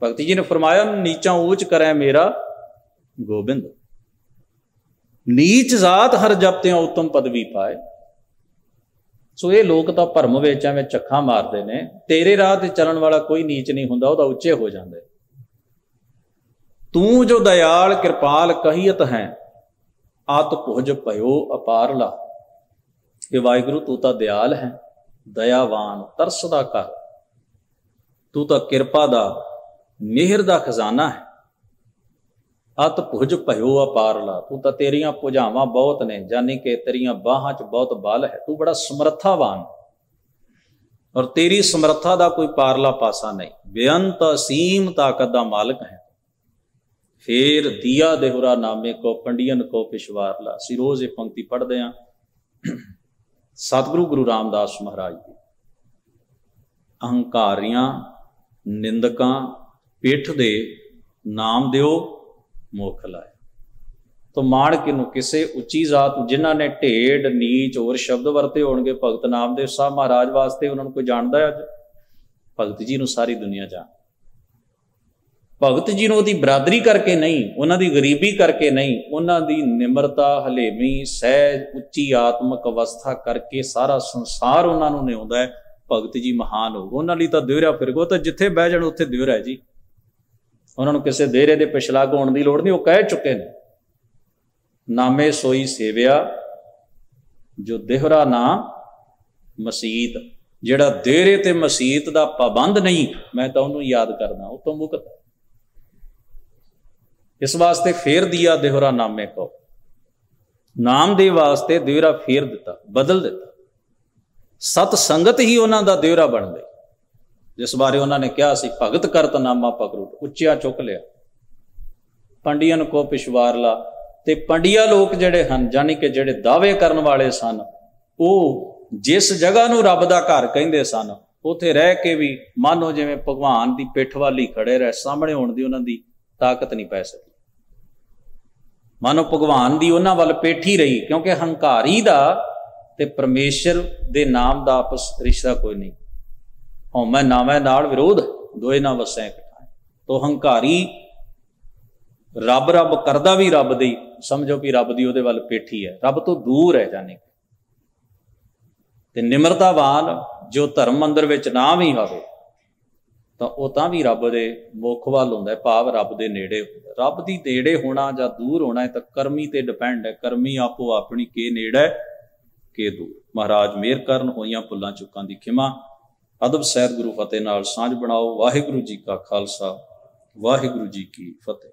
ਭਗਤ ਜੀ ਨੇ ਫਰਮਾਇਆ ਨੀਚਾਂ ਉੱਚ ਕਰੇ ਮੇਰਾ ਗੋਬਿੰਦ। ਨੀਚ ਜ਼ਾਤ ਹਰ ਜਪਤਿਆਂ ਉੱਤਮ ਪਦਵੀ ਪਾਏ। ਸੋ ਇਹ ਲੋਕ ਤਾਂ ਭਰਮ ਵਿੱਚ ਐਵੇਂ ਚੱਖਾਂ ਮਾਰਦੇ ਨੇ। ਤੇਰੇ ਰਾਹ ਤੇ ਚੱਲਣ ਵਾਲਾ ਕੋਈ ਨੀਚ ਨਹੀਂ ਹੁੰਦਾ, ਉਹਦਾ ਉੱਚੇ ਹੋ ਜਾਂਦੇ। ਤੂੰ ਜੋ ਦਇਆਲ ਕਿਰਪਾਲ ਕਹੀਅਤ ਹੈ, ਆਤ ਭੁਜ ਭਇਓ ਅਪਾਰਲਾ। ਇਹ ਵਾਹਿਗੁਰੂ ਤੂੰ ਤਾਂ ਦਿਆਲ ਹੈ, ਦਇਆਵਾਨ, ਤਰਸਦਾ ਕਰ। ਤੂੰ ਤਾਂ ਕਿਰਪਾ ਦਾ, ਮਿਹਰ ਦਾ ਖਜ਼ਾਨਾ ਹੈ। ਅਤ ਭੁਜ ਭਇਓ ਅਪਾਰਲਾ, ਤੂੰ ਤਾਂ ਤੇਰੀਆਂ ਭੁਜਾਵਾਂ ਬਹੁਤ ਨੇ, ਜਾਨੀ ਕਿ ਤੇਰੀਆਂ ਬਾਹਾਂ 'ਚ ਬਹੁਤ ਬਲ ਹੈ। ਤੂੰ ਬੜਾ ਸਮਰੱਥਾਵਾਨ, ਔਰ ਤੇਰੀ ਸਮਰੱਥਾ ਦਾ ਕੋਈ ਪਾਰਲਾ ਪਾਸਾ ਨਹੀਂ। ਬੇਅੰਤ ਅਸੀਮ ਤਾਕਤ ਦਾ ਮਾਲਕ ਹੈ। ਫੇਰ ਦੀਆ ਦੇਹੁਰਾ ਨਾਮੇ ਕੋ ਪੰਡੀਅਨ ਕੋ ਪਿਛਵਾਰਲਾ। ਅਸੀਂ ਰੋਜ਼ ਇਹ ਪੰਕਤੀ ਪੜ੍ਹਦੇ ਹਾਂ ਸਤਿਗੁਰੂ ਗੁਰੂ ਰਾਮਦਾਸ ਮਹਾਰਾਜ ਦੀ। ਅਹੰਕਾਰੀਆਂ, ਨਿੰਦਕਾਂ ਪਿੱਠ ਦੇ ਨਾਮ ਦਿਓ ਮੁਖ ਲਾਏ। ਤਾਂ ਮਾਣ ਕਿਨੂੰ? ਕਿਸੇ ਉੱਚੀ ਜ਼ਾਤ, ਜਿਨ੍ਹਾਂ ਨੇ ਢੇਡ ਨੀਚ ਹੋਰ ਸ਼ਬਦ ਵਰਤੇ ਹੋਣਗੇ ਭਗਤ ਨਾਮਦੇਵ ਸਾਹਿਬ ਮਹਾਰਾਜ ਵਾਸਤੇ। ਉਹਨਾਂ ਨੂੰ ਕੋਈ ਜਾਣਦਾ ਹੈ ਅੱਜ? ਭਗਤ ਜੀ ਨੂੰ ਸਾਰੀ ਦੁਨੀਆ ਜਾਣ। ਭਗਤ ਜੀ ਨੂੰ ਉਹਦੀ ਬਰਾਦਰੀ ਕਰਕੇ ਨਹੀਂ, ਉਹਨਾਂ ਦੀ ਗਰੀਬੀ ਕਰਕੇ ਨਹੀਂ, ਉਹਨਾਂ ਦੀ ਨਿਮਰਤਾ, ਹਲੇਮੀ, ਸਹਿਜ, ਉੱਚੀ ਆਤਮਿਕ ਅਵਸਥਾ ਕਰਕੇ ਸਾਰਾ ਸੰਸਾਰ ਉਹਨਾਂ ਨੂੰ ਨਿਉਂਦਾ ਹੈ ਭਗਤ ਜੀ ਮਹਾਨ ਹੋ। ਉਹਨਾਂ ਲਈ ਤਾਂ ਦਿਵਰਾ ਫਿਰਗੋ, ਤਾਂ ਜਿੱਥੇ ਬਹਿ ਜਾਣ ਉੱਥੇ ਦਿਵਰਾ ਹੈ ਜੀ। ਉਹਨਾਂ ਨੂੰ ਕਿਸੇ ਦੇਰੇ ਦੇ ਪਿਛਲਾਗ ਹੋਣ ਦੀ ਲੋੜ ਨਹੀਂ। ਉਹ ਕਹਿ ਚੁੱਕੇ ਨੇ ਨਾਮੇ ਸੋਈ ਸੇਵਿਆ ਜੋ ਦੇਹਰਾ ਨਾ ਮਸੀਤ। ਜਿਹੜਾ ਦੇਰੇ ਤੇ ਮਸੀਤ ਦਾ ਪਾਬੰਦ ਨਹੀਂ, ਮੈਂ ਤਾਂ ਉਹਨੂੰ ਯਾਦ ਕਰਦਾ, ਉਹ ਤੋਂ ਮੁਕਤ। ਇਸ ਵਾਸਤੇ ਫੇਰ ਦਿਆ ਦੇਹਰਾ ਨਾਮੇ ਕੋ, ਨਾਮ ਦੇ ਵਾਸਤੇ ਦਿਵਰਾ ਫੇਰ ਦਿੱਤਾ, ਬਦਲ ਦਿੱਤਾ। ਸਤ ਸੰਗਤ ਹੀ ਉਹਨਾਂ ਦਾ ਦਿਵਰਾ ਬਣ ਗਈ, ਜਿਸ ਬਾਰੇ ਉਹਨਾਂ ਨੇ ਕਿਹਾ ਸੀ ਭਗਤ ਕਰਤ ਨਾਮਾ ਪਕਰੂ, ਉੱਚਿਆ ਚੁੱਕ ਲਿਆ। ਪੰਡੀਅਨ ਕੋ ਪਿਛਵਾਰਲਾ। ਤੇ ਪੰਡੀਆ ਲੋਕ ਜਿਹੜੇ ਹਨ, ਜਾਨੀ ਕਿ ਜਿਹੜੇ ਦਾਅਵੇ ਕਰਨ ਵਾਲੇ ਸਨ, ਉਹ ਜਿਸ ਜਗ੍ਹਾ ਨੂੰ ਰੱਬ ਦਾ ਘਰ ਕਹਿੰਦੇ ਸਨ, ਉੱਥੇ ਰਹਿ ਕੇ ਵੀ ਮਾਨੋ ਜਿਵੇਂ ਭਗਵਾਨ ਦੀ ਪਿੱਠ ਵੱਲ ਹੀ ਖੜੇ ਰਹੇ, ਸਾਹਮਣੇ ਹੋਣ ਦੀ ਉਹਨਾਂ ਦੀ ਤਾਕਤ ਨਹੀਂ ਪੈ ਸਕੀ। ਮਾਨੋ ਭਗਵਾਨ ਦੀ ਉਹਨਾਂ ਵੱਲ ਪਿੱਠ ਹੀ ਰਹੀ, ਕਿਉਂਕਿ ਹੰਕਾਰੀ ਦਾ ਤੇ ਪਰਮੇਸ਼ਰ ਦੇ ਨਾਮ ਦਾ ਆਪਸ ਰਿਸ਼ਤਾ ਕੋਈ ਨਹੀਂ। ਹਉਮੈ ਨਾਮੈ ਨਾਲ ਵਿਰੋਧ, ਦੋਏ ਨਾ ਵਸੈ ਇਕਠਾਏ। ਤੋ ਹੰਕਾਰੀ ਰੱਬ ਰੱਬ ਕਰਦਾ ਵੀ ਰੱਬ ਦੀ, ਸਮਝੋ ਵੀ ਰੱਬ ਦੀ ਉਹਦੇ ਵੱਲ ਪਿੱਠ ਹੀ ਹੈ, ਰੱਬ ਤੋਂ ਦੂਰ ਹੈ ਜਾਨੀ। ਤੇ ਨਿਮਰਤਾਵਾਨ ਜੋ ਧਰਮ ਮੰਦਰ ਵਿੱਚ ਨਾ ਵੀ ਹੋਵੇ, ਤਾਂ ਉਹ ਤਾਂ ਵੀ ਰੱਬ ਦੇ ਮੁੱਖ ਵੱਲ ਹੁੰਦਾ, ਭਾਵ ਰੱਬ ਦੇ ਨੇੜੇ ਹੁੰਦਾ। ਰੱਬ ਦੀ ਨੇੜੇ ਹੋਣਾ ਜਾਂ ਦੂਰ ਹੋਣਾ ਇਹ ਤਾਂ ਕਰਮੀ ਤੇ ਡਿਪੈਂਡ ਹੈ। ਕਰਮੀ ਆਪੋ ਆਪਣੀ ਕੇ ਨੇੜੇ ਕੇ ਦੂਰ। ਮਹਾਰਾਜ ਮਿਹਰ ਕਰਨ, ਹੋਈਆਂ ਭੁੱਲਾਂ ਚੁੱਕਾਂ ਦੀ ਖਿਮਾ। ਅਦਬ ਸਹਿਤ ਗੁਰੂ ਫਤਿਹ ਨਾਲ ਸਾਂਝ ਬਣਾਓ। ਵਾਹਿਗੁਰੂ ਜੀ ਕਾ ਖਾਲਸਾ, ਵਾਹਿਗੁਰੂ ਜੀ ਕੀ ਫਤਿਹ।